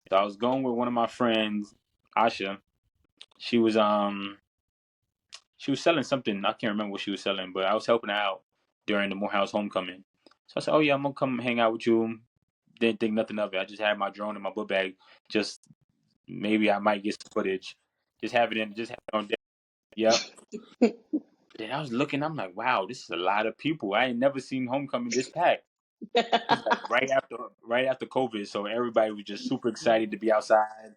So I was going with one of my friends, Asha. She was she was selling something. I can't remember what she was selling, but I was helping her out during the Morehouse homecoming. So I said, "Oh yeah, I'm gonna come hang out with you." Didn't think nothing of it. I just had my drone in my book bag. Just maybe I might get some footage. Just have it on deck. Yep. Then I was looking. I'm like, wow, this is a lot of people. I ain't never seen homecoming this packed. It was like right after COVID, so everybody was just super excited to be outside.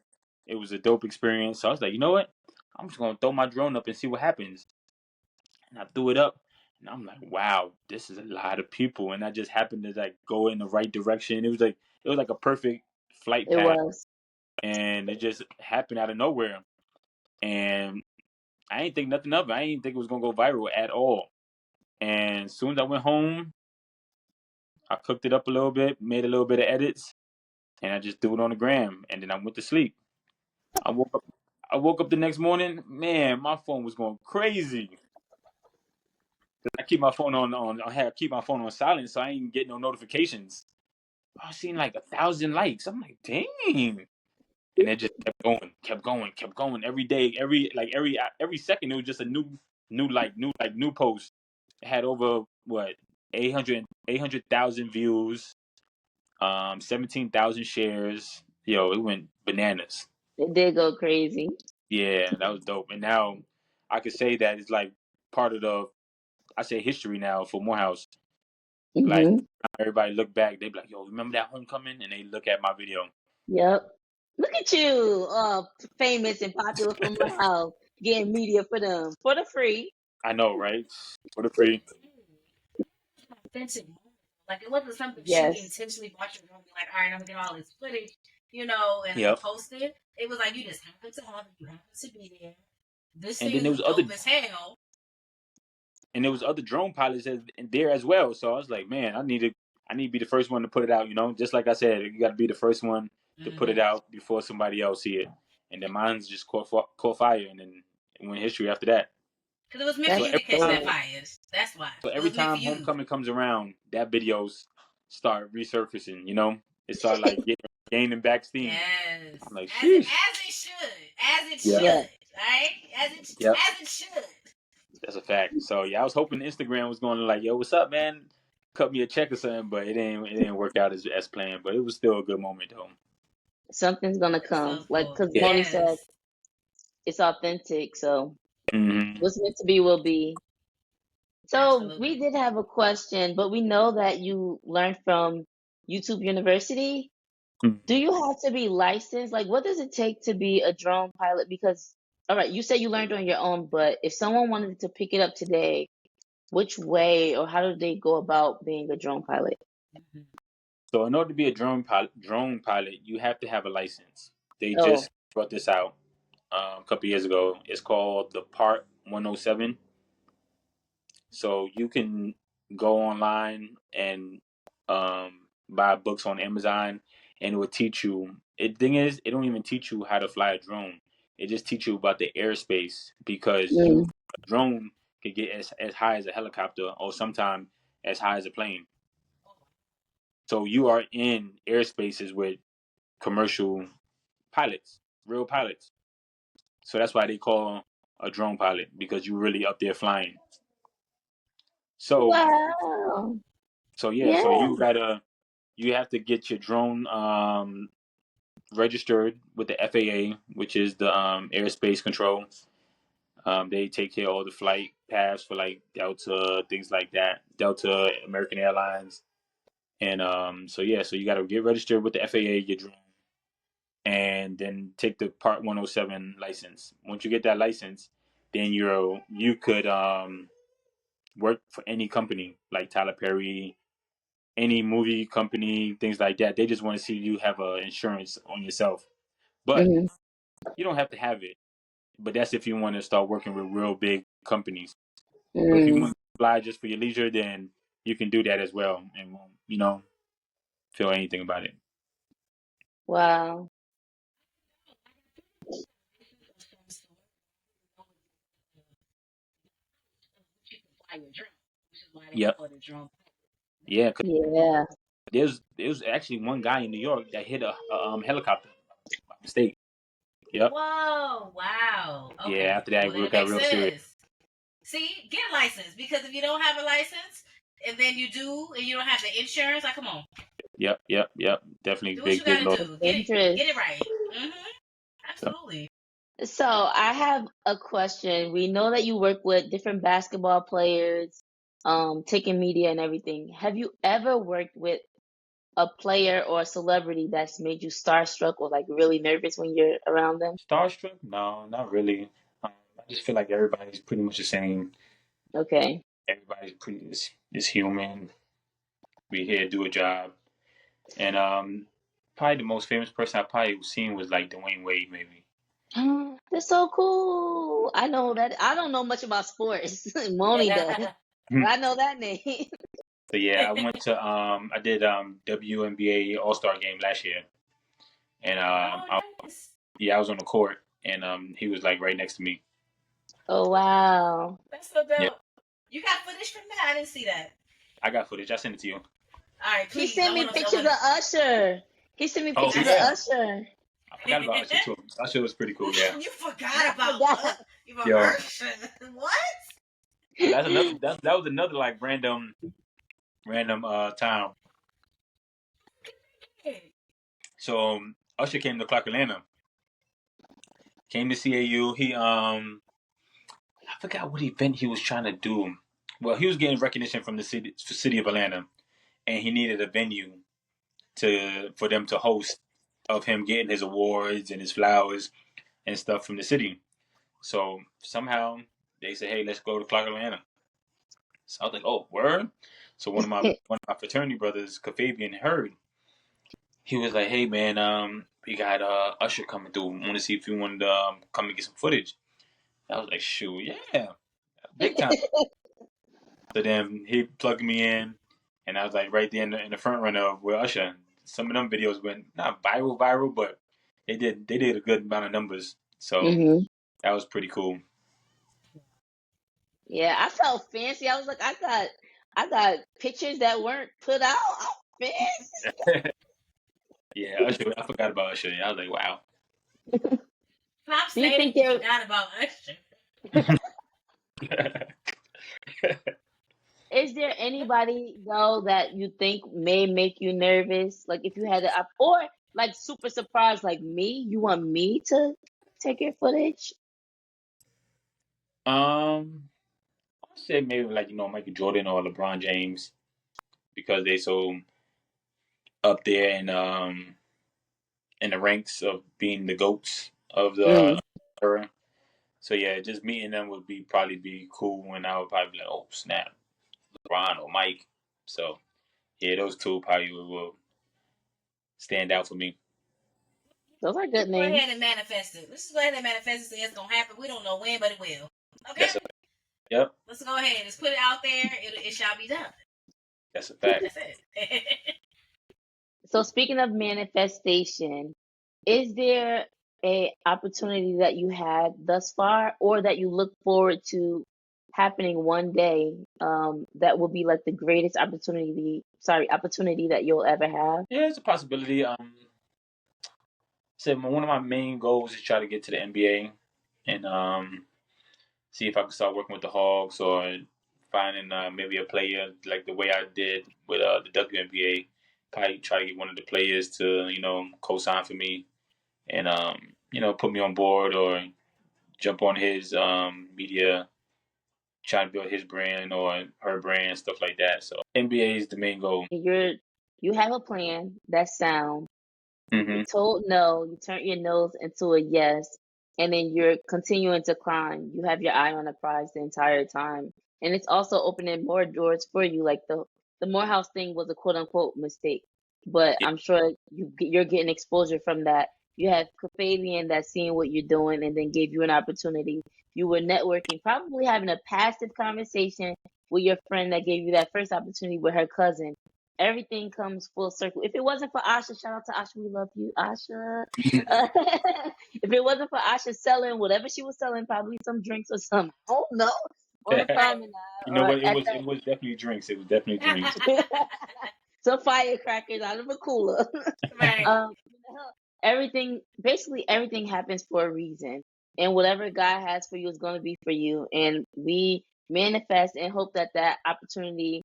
It was a dope experience. So I was like, you know what? I'm just gonna throw my drone up and see what happens. And I threw it up, and I'm like, wow, this is a lot of people. And I just happened to like go in the right direction. It was like a perfect flight It path, was. and it just happened out of nowhere. And I ain't think nothing of it. I ain't think it was gonna go viral at all. And as soon as I went home, I cooked it up a little bit, made a little bit of edits, and I just threw it on the gram. And then I went to sleep. I woke up. I woke up the next morning. Man, my phone was going crazy. I keep my phone on. I had to keep my phone on silent, so I ain't get no notifications. I was seeing like 1,000 likes. I'm like, dang. And it just kept going, kept going, kept going. Every day, every second, it was just a new post. It had over what 800,000 views, 17,000 shares. Yo, it went bananas. It did go crazy. Yeah, that was dope. And now I could say that it's like part of the I say history now for Morehouse. Like Hmm. everybody look back, they be like, "Yo, remember that homecoming?" And they look at my video. Yep. Look at you, famous and popular from my house, getting media for them for the free. I know, right? For the free. Authentic moment. Like it wasn't something you Yes. intentionally watched your be like, all right, I'm gonna get all this footage, and Yep. post it. It was like you just happened to have it, you happened to be there. This And thing then is dope as hell. there was other drone pilots there as well. So I was like, man, I need to be the first one to put it out. Just like I said, you got to be the first one to put it out before somebody else see it. And then mine's just caught fire, and then it went history after that. Because it was meant for That's So you to every catch that time, dope. fire. That's why. so It every was meant for time you. homecoming comes around, that videos start resurfacing. It started like gaining back steam. Yes. I'm like, As it sheesh. as it should. As it Yeah. should. Yeah. Right? Yep. As it should. That's a fact. So yeah, I was hoping Instagram was going to like, yo, what's up, man? Cut me a check or something, but it didn't work out as planned. But it was still a good moment though. Something's gonna That's come. so Like, cool. because Yeah. Moni said, Yes. it's authentic. So Hmm. what's meant to be will be. So we Absolutely. did have a question, but we know that you learned from YouTube University. Do you have to be licensed? Like, what does it take to be a drone pilot? Because, all right, you said you learned on your own, but if someone wanted to pick it up today, which way or how do they go about being a drone pilot? Mhm. So in order to be a drone pilot, you have to have a license. They Oh, just brought this out a couple years ago. It's called the Part 107. So you can go online and buy books on Amazon, and it will teach you. The thing is, it don't even teach you how to fly a drone. It just teach you about the airspace because mm, a drone can get as high as a helicopter or sometimes as high as a plane. So you are in airspaces with commercial pilots, real pilots. So that's why they call a drone pilot because you're really up there flying. So wow. so yeah, so Yeah. you have to get your drone registered with the FAA, which is the airspace control. They take care of all the flight paths for like Delta, things like that, Delta, American Airlines, and so yeah, so you got to get registered with the FAA, your drone, and then take the Part 107 license. Once you get that license, then you could work for any company like Tyler Perry, any movie company, things like that. They just want to see you have insurance on yourself. But Hmm. you don't have to have it. But that's if you want to start working with real big companies. But if you Mm, want to fly just for your leisure, then you can do that as well and won't feel anything about it. wow. Yep. Yeah, 'cause Yeah. there's actually one guy in New York that hit a helicopter by mistake. Yep. Whoa! Wow. Yeah. Okay. After that, Well, then it it got makes real serious. sense. See, get a license, because if you don't have a license and then you do and you don't have the insurance, like, come on, Yep. Definitely do what you big got to loss. do. Dangerous. Get it right. Absolutely. So I have a question. We know that you work with different basketball players, taking media and everything. Have you ever worked with a player or a celebrity that's made you starstruck or like really nervous when you're around them? Starstruck? No, not really. I just feel like everybody's pretty much the same. Okay. Everybody's pretty is human. We here to do a job, and probably the most famous person I probably seen was like Dwayne Wade, maybe. That's so cool. I know that. I don't know much about sports. Monie does, but I know that name. So yeah, I went to I did WNBA All Star game last year, and Oh, nice. I was on the court, and he was like right next to me. Oh wow. That's so Yeah, dope. You got footage from that? I didn't see that. I got footage. I sent it to you. All right, He please. sent me pictures of Usher. He sent me Oh pictures of yeah, Usher. I forgot about Usher too. Usher was pretty cool. Yeah. You forgot I about forgot. Yo, Usher. What? that's another. That was another like random time. So Usher came to Clark Atlanta. Came to CAU. He I forgot what event he was trying to do. Well, he was getting recognition from the city of Atlanta, and he needed a venue for them to host of him getting his awards and his flowers and stuff from the city. So somehow they said, "Hey, let's go to Clark Atlanta." So I was like, "Oh, word!" So one of my fraternity brothers, Kafabian, heard. He was like, "Hey, man, we got Usher coming through. Want to see if you wanted to come and get some footage." I was like, "Shoot, yeah, big time." So then he plugged me in, and I was like right there in the front runner of with Usher. Some of them videos went not viral, but they did a good amount of numbers. So hmm that was pretty cool. Yeah, I felt fancy. I was like, I got pictures that weren't put out. I'm fancy. Yeah, Usher. I forgot about Usher. I was like, wow. Stop Do you saying think you there forgot about Usher. is there anybody though that you think may make you nervous? Like if you had to, or like super surprised, like me, you want me to take your footage? I'd say maybe like Michael Jordan or LeBron James because they so up there in the ranks of being the goats of the Mm. era. So yeah, just meeting them would probably be cool, and I would probably be like, oh snap, LeBron or Mike. So yeah, those two probably will stand out for me. Those are good Go ahead names. and manifest it. Let's just go ahead and manifest it. Say it's gonna happen. We don't know when, but it will. Okay. That's a yep. Let's go ahead. Let's put it out there. It shall be done. That's a fact. That's it. So speaking of manifestation, is there a opportunity that you had thus far or that you look forward to happening one day, that will be like the greatest opportunity that you'll ever have? Yeah, it's a possibility. So one of my main goals is try to get to the NBA and see if I can start working with the Hawks or finding maybe a player like the way I did with the WNBA. Probably try to get one of the players to co-sign for me and put me on board or jump on his media, try to build his brand or her brand, stuff like that. So NBA is the main goal. You have a plan that's sound. You Hmm. told no, you turned your nose into a yes, and then you're continuing to climb. You have your eye on the prize the entire time. And it's also opening more doors for you. Like the Morehouse thing was a quote unquote mistake. But Yeah. I'm sure you're getting exposure from that. You have Fabian that's seeing what you're doing and then gave you an opportunity. You were networking, probably having a passive conversation with your friend that gave you that first opportunity with her cousin. Everything comes full circle. If it wasn't for Asha, shout out to Asha, we love you, Asha. If it wasn't for Asha selling whatever she was selling, probably some drinks or something, I don't know. on a promenade You know or what? It at was definitely drinks. It was definitely drinks. some firecrackers out of a cooler. Right. You know, basically everything happens for a reason. And whatever God has for you is going to be for you. And we manifest and hope that that opportunity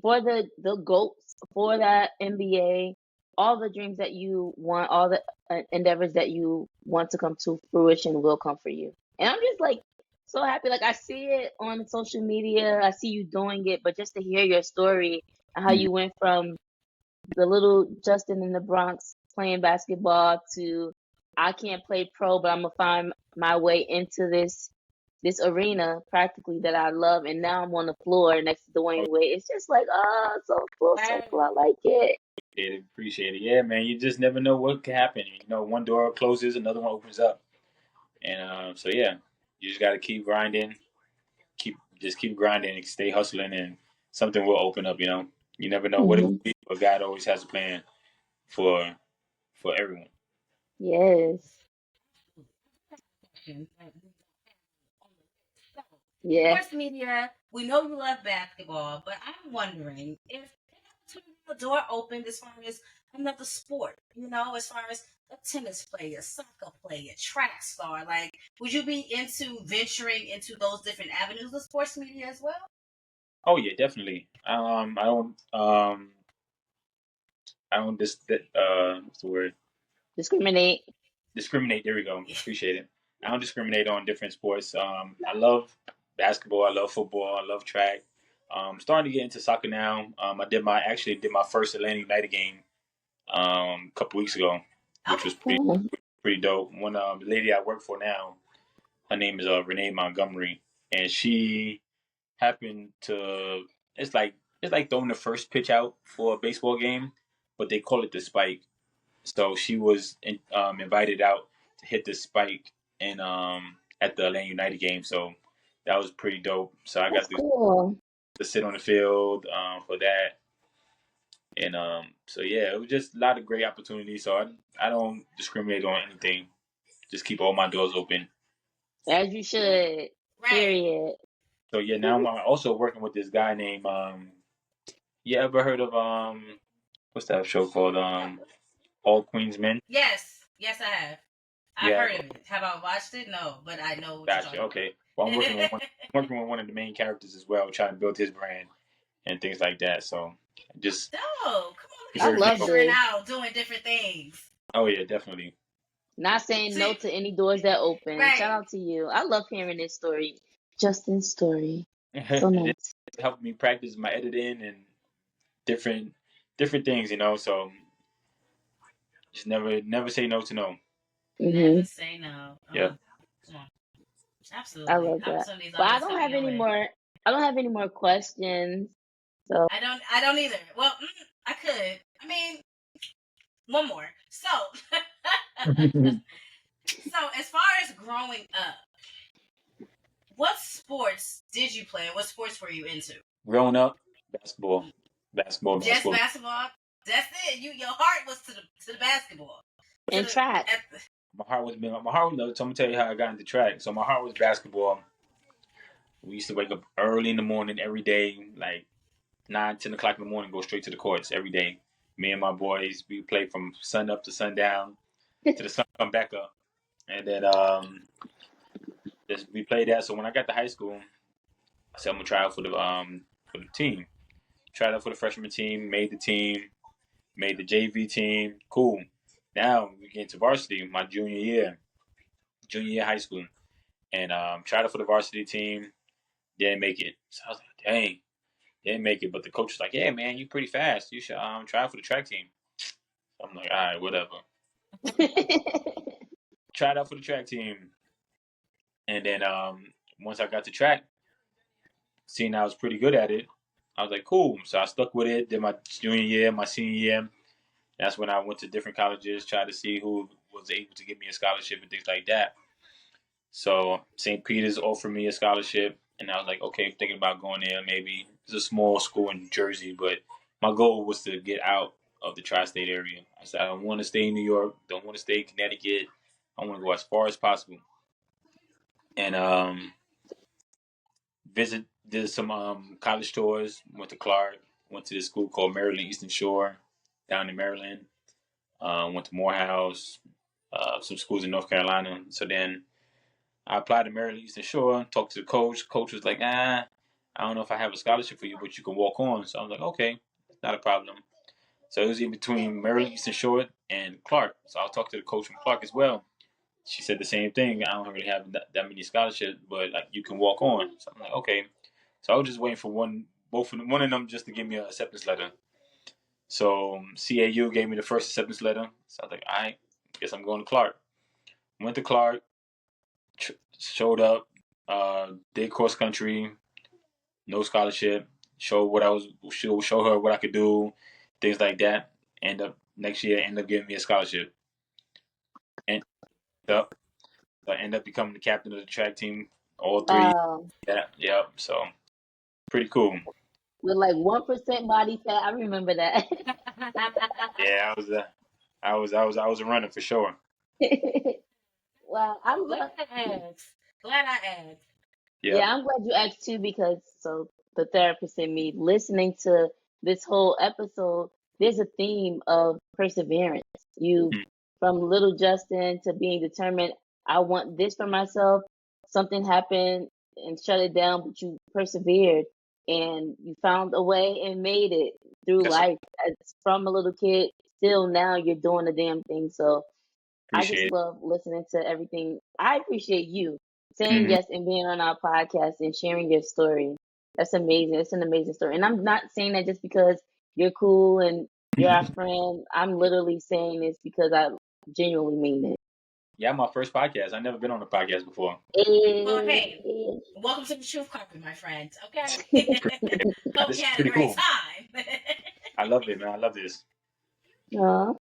for the goats, for that NBA, all the dreams that you want, all the endeavors that you want to come to fruition will come for you. And I'm just like so happy. Like I see it on social media, I see you doing it, but just to hear your story and how Mhm. you went from the little Justin in the Bronx playing basketball to I can't play pro, but I'm gonna find my way into this arena practically that I love, and now I'm on the floor next to Oh, Dwayne Wade. It's just like, oh, so full Right. circle. I like it. appreciate it. Yeah, man. You just never know what could happen. You know, one door closes, another one opens up, and so yeah, you just got to keep grinding, keep grinding, and stay hustling, and something will open up. You know, you never know what it will Hmm. be, but God always has a plan for everyone. Yes. Yeah. Sports media, we know you love basketball, but I'm wondering if the door opened as far as another sport, as far as a tennis player, soccer player, track star, like, would you be into venturing into those different avenues of sports media as well? Oh yeah, definitely. I don't what's the word? Discriminate. Discriminate. There we go. Appreciate it. I don't discriminate on different sports. I love basketball. I love football. I love track. Starting to get into soccer now. Actually did my first Atlanta United game a couple weeks ago, which Okay. was Oh, pretty dope. One the lady I work for now, her name is Renee Montgomery, and she happened to. It's like throwing the first pitch out for a baseball game, but they call it the spike. So she was invited out to hit the spike in at the Atlanta United game. So that was pretty dope. So I that's got cool. to sit on the field for that, and so yeah, it was just a lot of great opportunities. So I don't discriminate on anything. Just keep all my doors open. As you should. Right. Period. So yeah, now I'm also working with this guy named you ever heard of what's that show called All Queens Men? Yes. Yes, I have. I've Yeah, heard of it. Have I watched it? No, but I know what you're gotcha. talking Okay. Well, about. I'm working with one of the main characters as well, trying to build his brand and things like that. So just No, come on, look I at you everything. love venturing this. out, doing different things. Oh yeah, definitely. Not saying no See, to any doors that open. Shout right. out to you. I love hearing this story. Justin's story. So And it nice. helped me practice my editing and different things, you know. So just never say no to no. Never Hmm. say no. Yeah. Come on. I Absolutely. love that. Opportunities But always coming your way. I don't have any more questions. So I don't either. Well, I could. I mean, one more. So, so as far as growing up, what sports did you play? What sports were you into? Growing up, basketball, basketball, Just basketball. basketball. That's it. Your heart was to the basketball. To and the track. at the, My heart was. So I'm gonna tell you how I got into track. So my heart was basketball. We used to wake up early in the morning every day, like 9, 10 o'clock in the morning, go straight to the courts every day. Me and my boys, we play from sun up to sundown to the sun come back up, and then we played that. So when I got to high school, I said I'm gonna try out for the team. Tried out for the freshman team, made the team, made the JV team. Cool. Now we get into varsity, my junior year high school, and tried out for the varsity team. Didn't make it. So I was like, dang, didn't make it. But the coach was like, yeah, man, you pretty fast. You should try out for the track team. So I'm like, all right, whatever. Tried out for the track team, and then once I got to track, seeing I was pretty good at it, I was like, cool. So I stuck with it. Did my junior year, my senior year. That's when I went to different colleges, tried to see who was able to give me a scholarship and things like that. So St. Peter's offered me a scholarship, and I was like, okay, I'm thinking about going there. Maybe it's a small school in Jersey, but my goal was to get out of the tri-state area. I said I don't want to stay in New York, don't want to stay in Connecticut. I want to go as far as possible. And did some college tours. Went to Clark. Went to this school called Maryland Eastern Shore down in Maryland. Went to Morehouse. Some schools in North Carolina. So then I applied to Maryland Eastern Shore. Talked to the coach. Coach was like, I don't know if I have a scholarship for you, but you can walk on. So I was like, okay, not a problem. So it was in between Maryland Eastern Shore and Clark. So I'll talk to the coach from Clark as well. She said the same thing. I don't really have that many scholarships, but like you can walk on. So I'm like, okay. So I was just waiting for one of them just to give me an acceptance letter. So CAU gave me the first acceptance letter. So I was like, all right, guess I'm going to Clark. Went to Clark, showed up, did cross country, no scholarship. Show her what I could do, things like that. Next year, end up giving me a scholarship, and up, I end up becoming the captain of the track team. All 3. Yeah. So pretty cool. With like 1% body fat, I remember that. Yeah, I was a runner for sure. Well, I'm Glad glad. I asked. Glad I asked. Yeah, Yeah, I'm glad you asked too, because so the therapist in me listening to this whole episode, there's a theme of perseverance. You, mm, from little Justin to being determined, I want this for myself. Something happened and shut it down, but you persevered and you found a way and made it through that's life. As from a little kid, still now you're doing the damn thing. So I just appreciate it. love listening to everything. I appreciate you saying Mm-hmm. yes and being on our podcast and sharing your story. That's amazing. It's an amazing story. And I'm not saying that just because you're cool and you're our friend. I'm literally saying this because I genuinely mean it. Yeah, my first podcast. I never been on a podcast before. Well, hey, welcome to the Truth Carpet, my friend. Okay. Hope This you is had a pretty great cool. time. I love it, man. I love this. Well,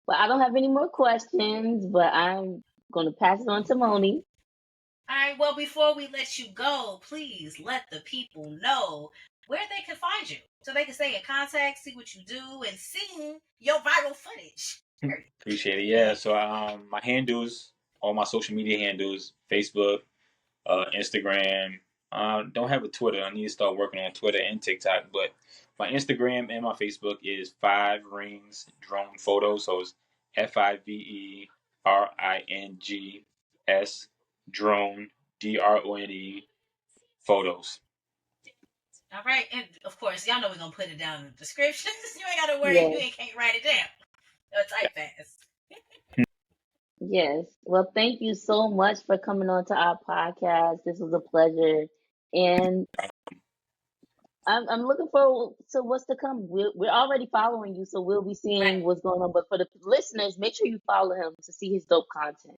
I don't have any more questions, but I'm going to pass it on to Monie. All right. Well, before we let you go, please let the people know where they can find you so they can stay in contact, see what you do, and see your viral footage. Appreciate it. Yeah. So my handles, all my social media handles, Facebook, Instagram. Don't have a Twitter. I need to start working on Twitter and TikTok. But my Instagram and my Facebook is 5Rings Drone Photos. So it's FIVERINGS Drone DRONE Photos. All right. And of course, y'all know we're going to put it down in the description. You ain't got to worry. Yes. You can't write it down. Type fast. Yes. Well, thank you so much for coming on to our podcast. This was a pleasure. And I'm looking forward to what's to come. We're already following you, so we'll be seeing Right. what's going on. But for the listeners, make sure you follow him to see his dope content.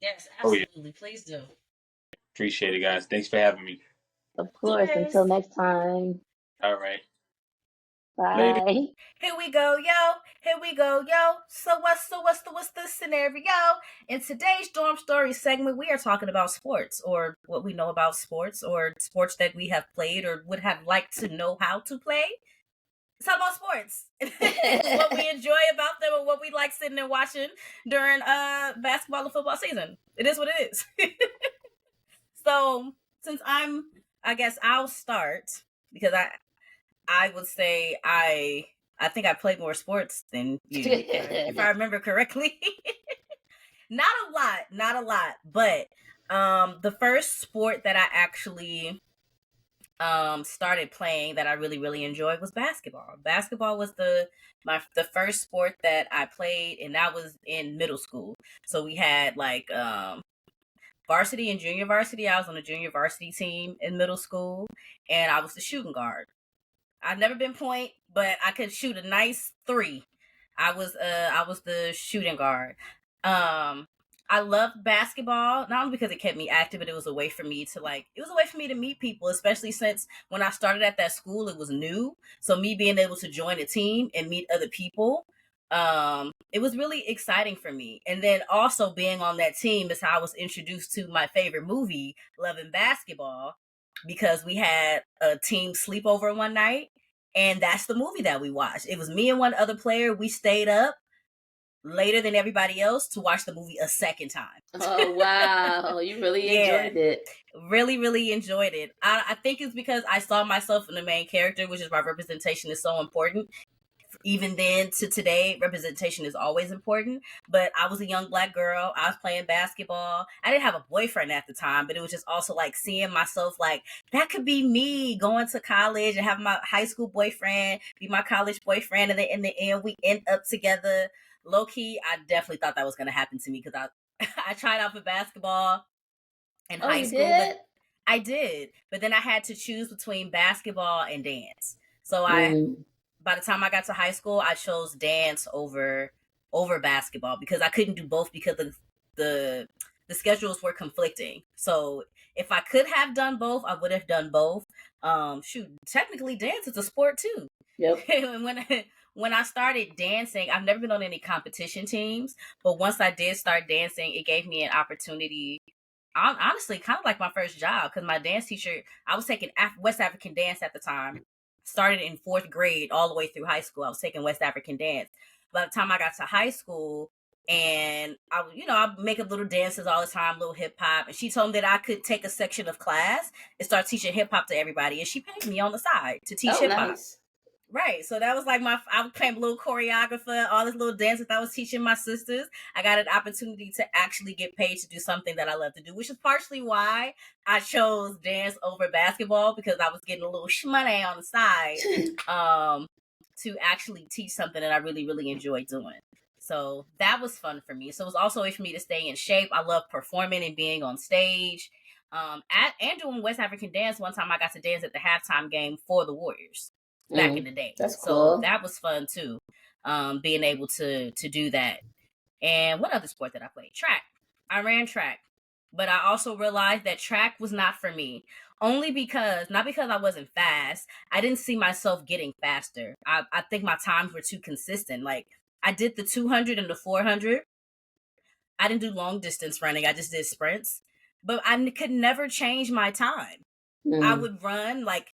Yes, Oh yeah. absolutely. Please do. Appreciate it, guys. Thanks for having me. Of course. Until next time. All right. Later. Bye. Here we go, yo. Here we go, yo. So what's the scenario? In today's dorm story segment, we are talking about sports, or what we know about sports, or sports that we have played or would have liked to know how to play. It's all about sports. What we enjoy about them, or what we like sitting and watching during basketball and football season. It is what it is. So since I guess I'll start because I would say I think I played more sports than you, if I remember correctly. Not a lot, but the first sport that I actually started playing that I really enjoyed was basketball. Basketball was the first sport that I played, and that was in middle school. So we had like varsity and junior varsity. I was on the junior varsity team in middle school, and I was the shooting guard. I've never been point, but I could shoot a nice 3. I was the shooting guard. Um I loved basketball, not only because it kept me active, but it was a way for me to meet people, especially since when I started at that school, it was new. So me being able to join a team and meet other people, it was really exciting for me. And then also being on that team is how I was introduced to my favorite movie, Love and Basketball, because we had a team sleepover one night, and that's the movie that we watched. It was me and one other player. We stayed up later than everybody else to watch the movie a second time. Oh, wow. You really enjoyed it. Really, really enjoyed it. I think it's because I saw myself in the main character, which is why representation is so important. Even then to today, representation is always important. But I was a young black girl. I was playing basketball. I didn't have a boyfriend at the time, but it was just also like seeing myself like that could be me going to college and have my high school boyfriend be my college boyfriend, and then in the end we end up together. Low key, I definitely thought that was gonna happen to me because I tried out for basketball in Oh, high you school, did? but I did. But then I had to choose between basketball and dance. So Mm. by the time I got to high school, I chose dance over basketball because I couldn't do both because the the schedules were conflicting. So if I could have done both, I would have done both. Shoot, technically dance is a sport too. Yep. And when I started dancing, I've never been on any competition teams, but once I did start dancing, it gave me an opportunity. Honestly, kind of like my first job because my dance teacher, I was taking West African dance at the time. Started in fourth grade all the way through high school. I was taking West African dance. By the time I got to high school, and I make up little dances all the time, little hip hop. And she told me that I could take a section of class and start teaching hip hop to everybody. And she paid me on the side to teach Oh, hip hop. nice. Right. So that was like I became a little choreographer, all this little dances I was teaching my sisters. I got an opportunity to actually get paid to do something that I love to do, which is partially why I chose dance over basketball because I was getting a little shmoney on the side to actually teach something that I really, really enjoy doing. So that was fun for me. So it was also a way for me to stay in shape. I love performing and being on stage. And doing West African dance. One time I got to dance at the halftime game for the Warriors back in the day. That's so cool. that was fun too. Being able to do that. And what other sport did I play? Track. I ran track. But I also realized that track was not for me. Only because, not because I wasn't fast, I didn't see myself getting faster. I think my times were too consistent. Like, I did the 200 and the 400. I didn't do long distance running, I just did sprints. But I could never change my time. I would run, like,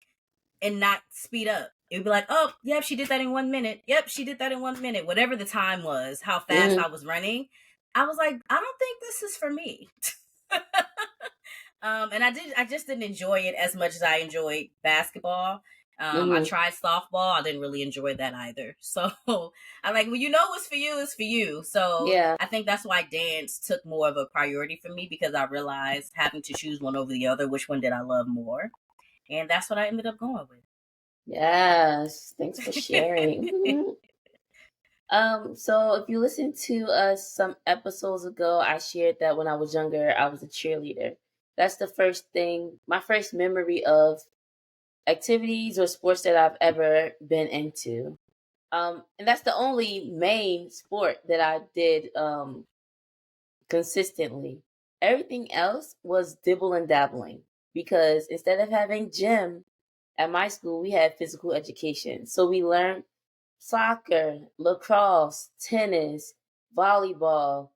and not speed up. It would be like, oh, yep, she did that in 1 minute. Yep, she did that in 1 minute. Whatever the time was, how fast I was running, I was like, I don't think this is for me. And I just didn't enjoy it as much as I enjoyed basketball. I tried softball. I didn't really enjoy that either. So I'm like, well, you know what's for you is for you. So Yeah. I think that's why dance took more of a priority for me because I realized having to choose one over the other, which one did I love more? And that's what I ended up going with. Yes. Thanks for sharing. So if you listened to us some episodes ago, I shared that when I was younger, I was a cheerleader. That's the first thing, my first memory of activities or sports that I've ever been into. And that's the only main sport that I did consistently. Everything else was dibble and dabbling because instead of having gym at my school, we had physical education. So we learned soccer, lacrosse, tennis, volleyball,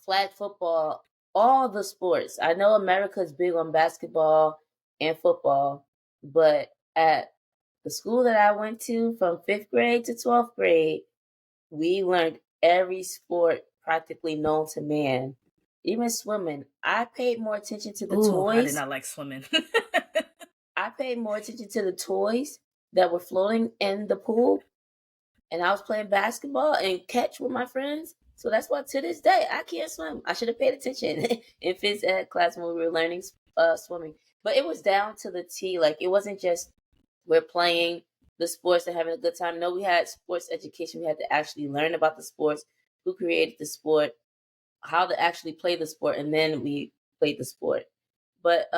flag football, all the sports. I know America's big on basketball and football, but at the school that I went to from 5th grade to 12th grade, we learned every sport practically known to man. Even swimming. I paid more attention to the Ooh, I did toys. not like swimming. I paid more attention to the toys that were floating in the pool, and I was playing basketball and catch with my friends. So that's why to this day I can't swim. I should have paid attention in phys ed class when we were learning swimming. But it was down to the T. Like it wasn't just we're playing the sports and having a good time. No, we had sports education. We had to actually learn about the sports, who created the sport, how to actually play the sport, and then we played the sport. But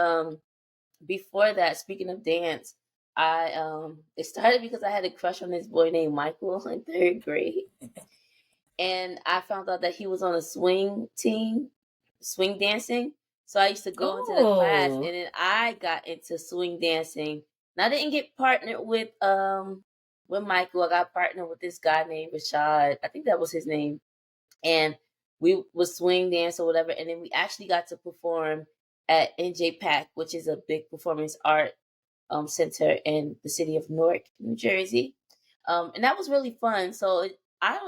before that, speaking of dance, I it started because I had a crush on this boy named Michael in 3rd grade. And I found out that he was on a swing team, swing dancing. So I used to go into the class and then I got into swing dancing. And I didn't get partnered with Michael. I got partnered with this guy named Rashad. I think that was his name. And we was swing dance or whatever. And then we actually got to perform at NJPAC, which is a big performance art center in the city of Newark, New Jersey. And that was really fun. So I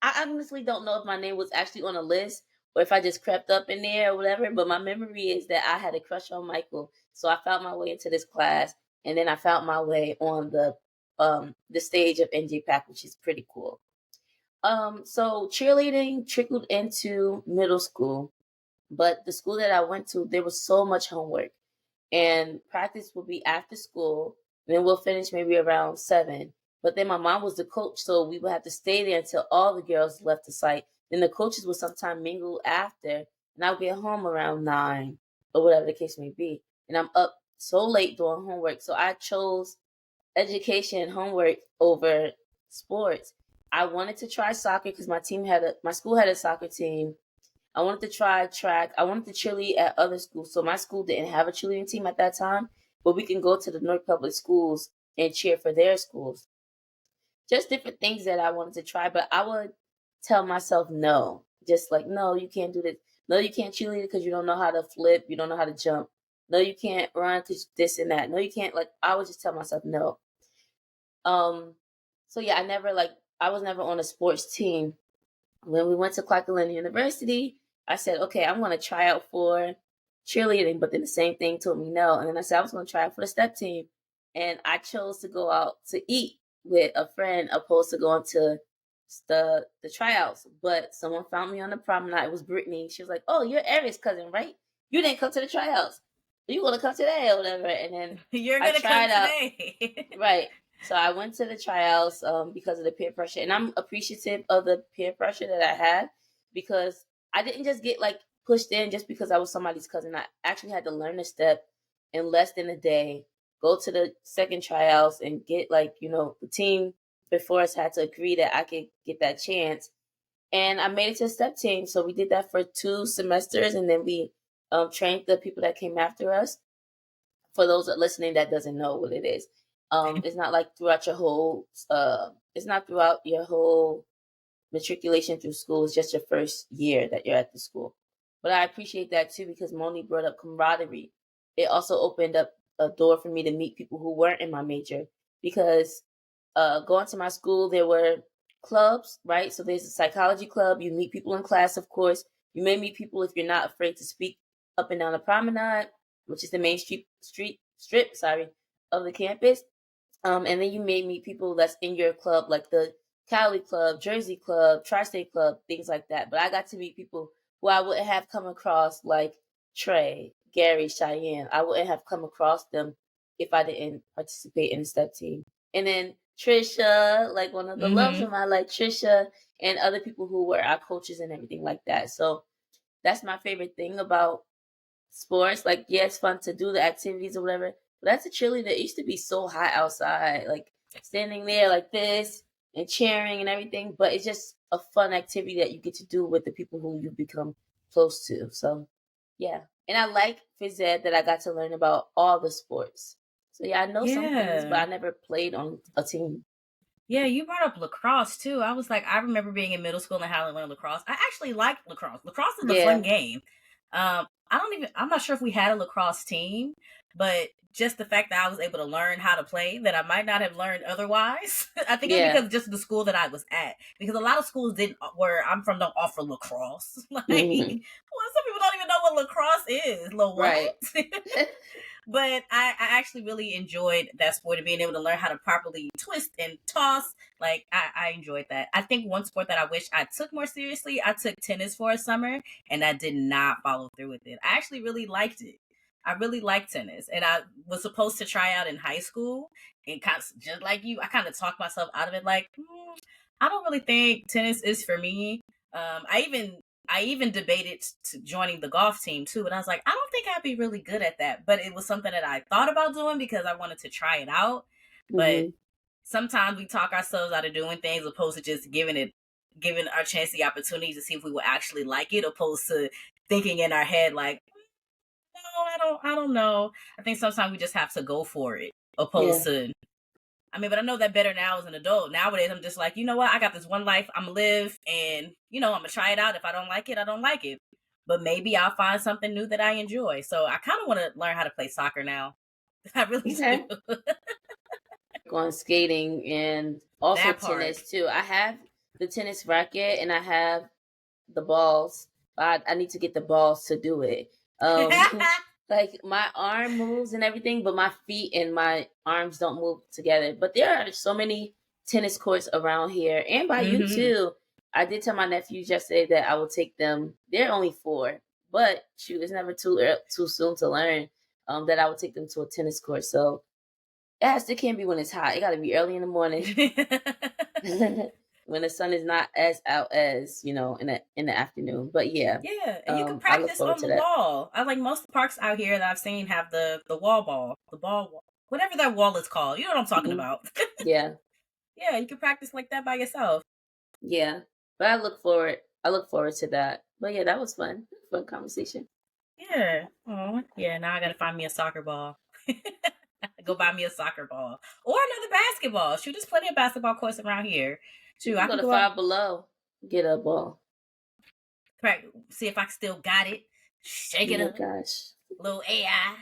honestly don't know if my name was actually on a list or if I just crept up in there or whatever. But my memory is that I had a crush on Michael, so I found my way into this class, and then I found my way on the stage of NJ-PAC, which is pretty cool. So cheerleading trickled into middle school, but the school that I went to, there was so much homework, and practice would be after school. And then we'll finish maybe around 7. But then my mom was the coach, so we would have to stay there until all the girls left the site. Then the coaches would sometimes mingle after, and I would get home around 9 or whatever the case may be. And I'm up so late doing homework, so I chose education and homework over sports. I wanted to try soccer because my school had a soccer team. I wanted to try track. I wanted to cheerlead at other schools. So my school didn't have a cheerleading team at that time, but we can go to the North Public schools and cheer for their schools. Just different things that I wanted to try, but I would tell myself no. Just like, no, you can't do this. No, you can't cheerlead because you don't know how to flip. You don't know how to jump. No, you can't run because this and that. No, you can't. Like, I would just tell myself no. So yeah, I was never on a sports team. When we went to Clark-Atlanta University, I said, okay, I'm going to try out for cheerleading, but then the same thing told me no. And then I said I was going to try out for the step team. And I chose to go out to eat with a friend opposed to going to the tryouts. But someone found me on the promenade. It was Brittany. She was like, oh, you're Eric's cousin, right? You didn't come to the tryouts. You going to come today or whatever. And then you're going to come today. Right. So I went to the tryouts because of the peer pressure. And I'm appreciative of the peer pressure that I had because I didn't just get like pushed in just because I was somebody's cousin. I actually had to learn the step in less than a day, go to the second tryouts and get like, the team before us had to agree that I could get that chance. And I made it to the step team. So we did that for 2 semesters and then we trained the people that came after us. For those listening that doesn't know what it is. It's not like throughout your whole matriculation through school. It's just your first year that you're at the school. But I appreciate that too because Monie brought up camaraderie. It also opened up a door for me to meet people who weren't in my major because going to my school, there were clubs, right? So there's a psychology club. You meet people in class, of course. You may meet people if you're not afraid to speak up and down the promenade, which is the main strip of the campus. And then you may meet people that's in your club, like the Cali Club, Jersey Club, Tri-State Club, things like that. But I got to meet people who I wouldn't have come across, like Trey, Gary, Cheyenne. I wouldn't have come across them if I didn't participate in the step team. And then Trisha, like one of the loves of my life, Trisha, and other people who were our coaches and everything like that. So that's my favorite thing about sports. Like, yeah, it's fun to do the activities or whatever. But that's a cheerleader. It used to be so hot outside, like standing there like this and cheering and everything. But it's just a fun activity that you get to do with the people who you become close to. So, yeah. And I like phys ed that I got to learn about all the sports. So, yeah, I know some things, but I never played on a team. Yeah, you brought up lacrosse too. I was like, I remember being in middle school and having to learn lacrosse. I actually liked lacrosse. Lacrosse is a fun game. I'm not sure if we had a lacrosse team, but just the fact that I was able to learn how to play that I might not have learned otherwise. I think it's because just the school that I was at. Because a lot of schools where I'm from don't offer lacrosse. Like, well, some people don't even know what lacrosse is. Right. But I actually really enjoyed that sport and being able to learn how to properly twist and toss. Like, I enjoyed that. I think one sport that I wish I took more seriously, I took tennis for a summer, and I did not follow through with it. I actually really liked it. I really liked tennis, and I was supposed to try out in high school, and kind of, just like you, I kind of talked myself out of it, like, I don't really think tennis is for me. I even debated joining the golf team too, but I was like, I don't think I'd be really good at that. But it was something that I thought about doing because I wanted to try it out. But sometimes we talk ourselves out of doing things opposed to just giving our chance the opportunity to see if we will actually like it, opposed to thinking in our head like, no, I don't know. I think sometimes we just have to go for it, opposed to. I mean, but I know that better now as an adult. Nowadays, I'm just like, you know what? I got this one life. I'm going to live, and, I'm going to try it out. If I don't like it, I don't like it. But maybe I'll find something new that I enjoy. So I kind of want to learn how to play soccer now. I really do. Going skating and also tennis, too. I have the tennis racket and I have the balls. I need to get the balls to do it. Like my arm moves and everything, but my feet and my arms don't move together. But there are so many tennis courts around here and by you too. I did tell my nephews yesterday that I will take them. They're only 4, but shoot, it's never too soon to learn. That I would take them to a tennis court. So it can't be when it's hot. It got to be early in the morning when the sun is not as out as in the afternoon. But yeah, and you can practice on the wall. I like most parks out here that I've seen have the wall, whatever that wall is called. You know what I'm talking about? Yeah. Yeah, you can practice like that by yourself. Yeah, but I look forward to that. But yeah, that was fun. Fun conversation. Yeah. Oh, yeah. Now I gotta find me a soccer ball. Go buy me a soccer ball or another basketball. Shoot, there's plenty of basketball courts around here. Shoot, I can can go to Five Below, get a ball. Right. See if I still got it. Shake it up. Gosh. Little AI.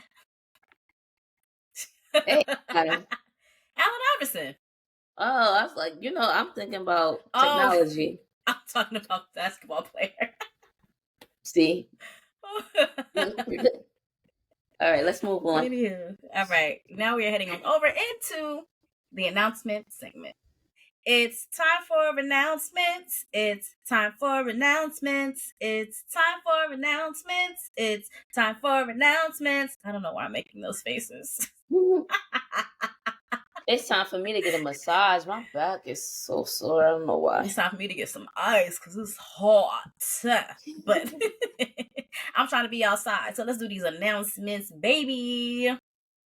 Allen Iverson. Oh, I was like, I'm thinking about technology. I'm talking about basketball player. See? All right, let's move on. All right. Now we are heading over into the announcement segment. It's time for announcements. It's time for announcements. It's time for announcements. It's time for announcements. I don't know why I'm making those faces. It's time for me to get a massage. My back is so sore. I don't know why. It's time for me to get some ice because it's hot. But I'm trying to be outside. So let's do these announcements, baby.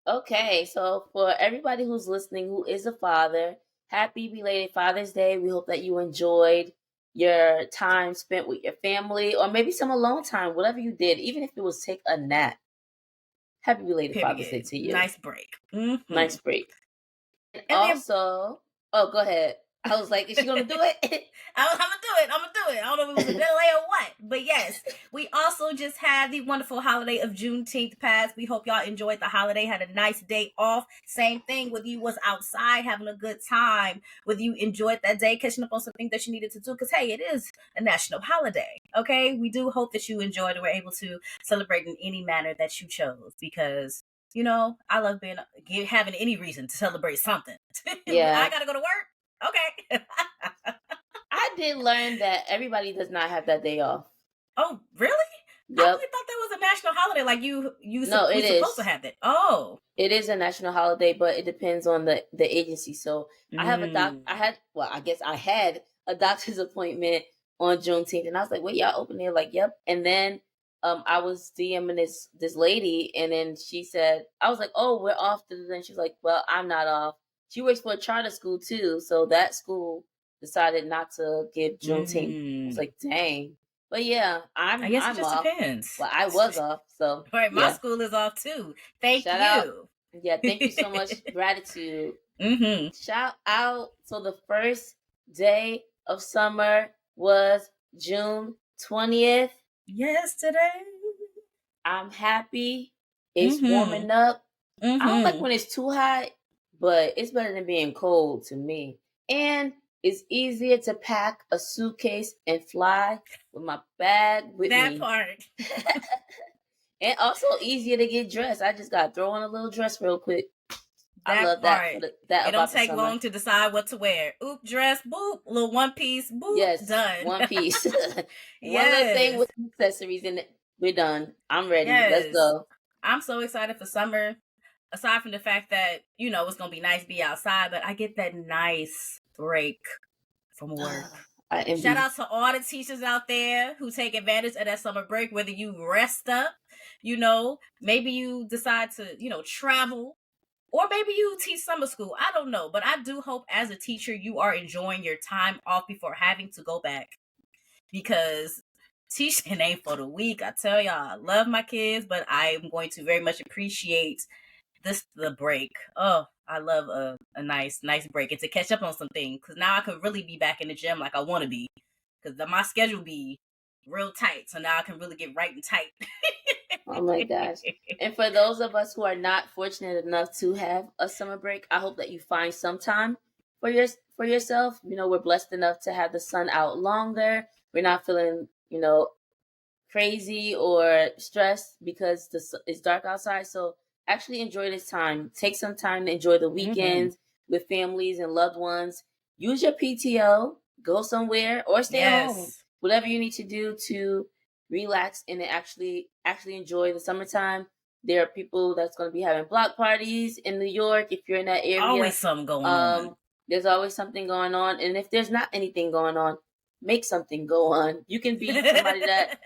Okay, so for everybody who's listening who is a father, happy belated Father's Day. We hope that you enjoyed your time spent with your family or maybe some alone time, whatever you did, even if it was take a nap. Happy belated Father's Day to you. Nice break. Nice break. And also, go ahead. I was like, is she going to do it? I'm going to do it. I don't know if it was a delay or what. But yes, we also just had the wonderful holiday of Juneteenth pass. We hope y'all enjoyed the holiday, had a nice day off. Same thing with you was outside having a good time. Whether you enjoyed that day, catching up on something that you needed to do. Because, hey, it is a national holiday. Okay? We do hope that you enjoyed and were able to celebrate in any manner that you chose. Because I love having any reason to celebrate something. Yeah. I gotta go to work. Okay. I did learn that everybody does not have that day off. Oh, really? Yep. I really thought that was a national holiday. Like we're supposed to have that. Oh. It is a national holiday, but it depends on the agency. So I had a doctor's appointment on Juneteenth, and I was like, "Wait, y'all open there?" Like, "Yep." And then I was DMing this lady, and then she said, I was like, "Oh, we're off." Then she was like, "Well, I'm not off." She works for a charter school too, so that school decided not to give Juneteenth. I was like, "Dang." But yeah, I guess it just depends. Well, I was off, so right. My school is off too. Thank you. Yeah, thank you so much. Gratitude. Shout out. So the first day of summer was June 20th. Yesterday. I'm happy. It's warming up. I don't like when it's too hot, but it's better than being cold to me. And it's easier to pack a suitcase and fly with my bag with me. That part. And also easier to get dressed. I just got to throw on a little dress real quick. I love part. That. It don't take long to decide what to wear. Oop, dress, boop, little one piece, boop, yes, done. One piece. One little thing with accessories and we're done. I'm ready. Yes. Let's go. I'm so excited for summer. Aside from the fact that, it's going to be nice to be outside, but I get that nice break from work. Shout out to all the teachers out there who take advantage of that summer break, whether you rest up, maybe you decide to, travel, or maybe you teach summer school. I don't know, but I do hope as a teacher you are enjoying your time off before having to go back, because teaching ain't for the weak. I tell y'all, I love my kids, but I am going to very much appreciate the break. Oh, I love a nice break and to catch up on some things, because now I can really be back in the gym like I want to be, because my schedule be real tight, so now I can really get right and tight. Oh my gosh. And for those of us who are not fortunate enough to have a summer break, I hope that you find some time for yourself. We're blessed enough to have the sun out longer. We're not feeling, crazy or stressed because it's dark outside. So actually enjoy this time. Take some time to enjoy the weekends with families and loved ones. Use your PTO, go somewhere or stay home. Whatever you need to do to relax and actually enjoy the summertime. There are people that's going to be having block parties in New York. If you're in that area, always something going on. There's always something going on, and if there's not anything going on, make something go on. You can be somebody that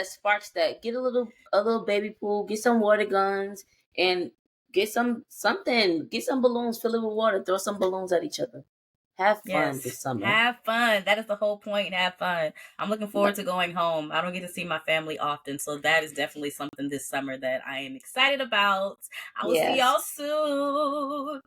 sparks that. Get a little baby pool, get some water guns, and get something. Get some balloons, fill it with water, throw some balloons at each other. Have fun this summer. Have fun. That is the whole point. Have fun. I'm looking forward to going home. I don't get to see my family often, so that is definitely something this summer that I am excited about. I will see y'all soon.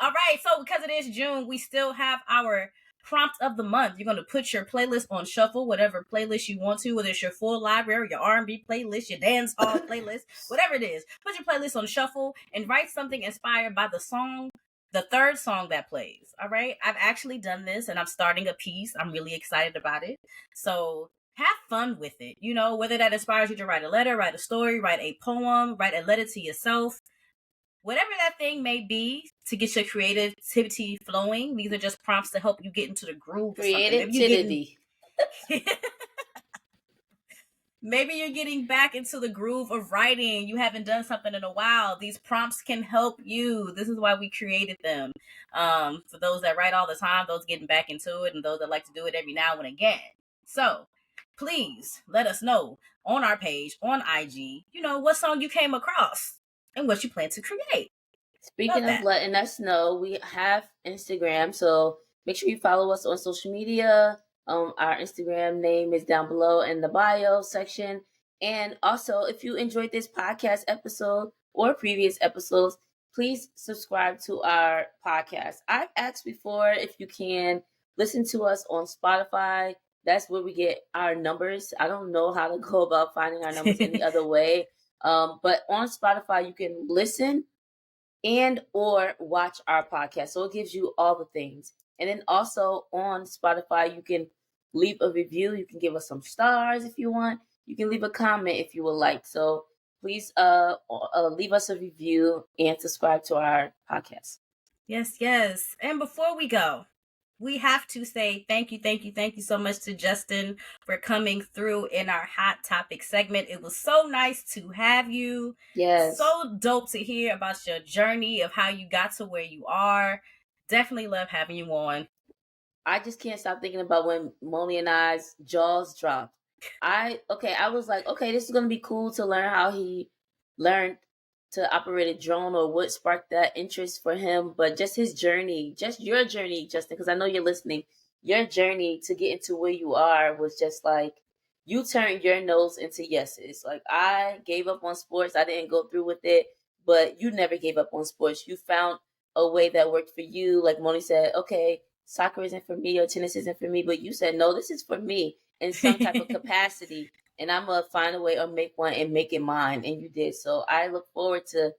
All right, so because it is June, we still have our prompt of the month. You're going to put your playlist on shuffle, whatever playlist you want to, whether it's your full library, your R&B playlist, your dance hall playlist, whatever it is. Put your playlist on shuffle and write something inspired by the third song that plays. All right. I've actually done this and I'm starting a piece. I'm really excited about it. So have fun with it. Whether that inspires you to write a letter, write a story, write a poem, write a letter to yourself, whatever that thing may be to get your creativity flowing. These are just prompts to help you get into the groove. Creativity. Maybe you're getting back into the groove of writing. You haven't done something in a while. These prompts can help you. This is why we created them. For those that write all the time, those getting back into it, and those that like to do it every now and again. So please let us know on our page, on IG, what song you came across and what you plan to create. Speaking of letting us know, we have Instagram, so make sure you follow us on social media. Our Instagram name is down below in the bio section. And also, if you enjoyed this podcast episode or previous episodes, please subscribe to our podcast. I've asked before if you can listen to us on Spotify. That's where we get our numbers. I don't know how to go about finding our numbers any other way. But on Spotify, you can listen and or watch our podcast. So it gives you all the things. And then also on Spotify, you can leave a review. You can give us some stars if you want. You can leave a comment if you would like. So please leave us a review and subscribe to our podcast. Yes. And before we go, we have to say thank you so much to Justin for coming through in our Hot Topic segment. It was so nice to have you. Yes. So dope to hear about your journey of how you got to where you are. Definitely love having you on. I just can't stop thinking about when Monie and I's jaws dropped. I was like, okay, this is going to be cool to learn how he learned to operate a drone or what sparked that interest for him. But just his journey, just your journey, Justin, because I know you're listening, your journey to get into where you are was just like, you turned your no's into yeses. Like, I gave up on sports. I didn't go through with it, but you never gave up on sports. You found a way that worked for you. Like Monie said, okay, soccer isn't for me or tennis isn't for me, but you said, no, this is for me in some type of capacity. And I'm going to find a way or make one and make it mine. And you did. So I look forward to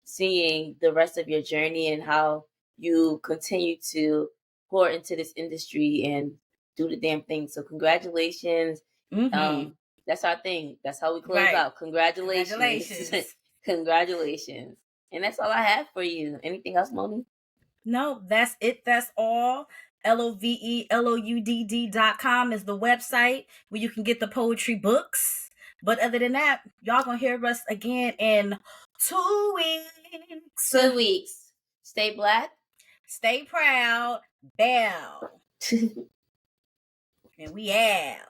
seeing the rest of your journey and how you continue to pour into this industry and do the damn thing. So congratulations. That's our thing. That's how we close out. Congratulations. Congratulations. And that's all I have for you. Anything else, Monie? No, that's it. That's all. LoveLoudd.com is the website where you can get the poetry books. But other than that, y'all gonna hear us again in 2 weeks. 2 weeks. Stay black. Stay proud. Bell. And we out.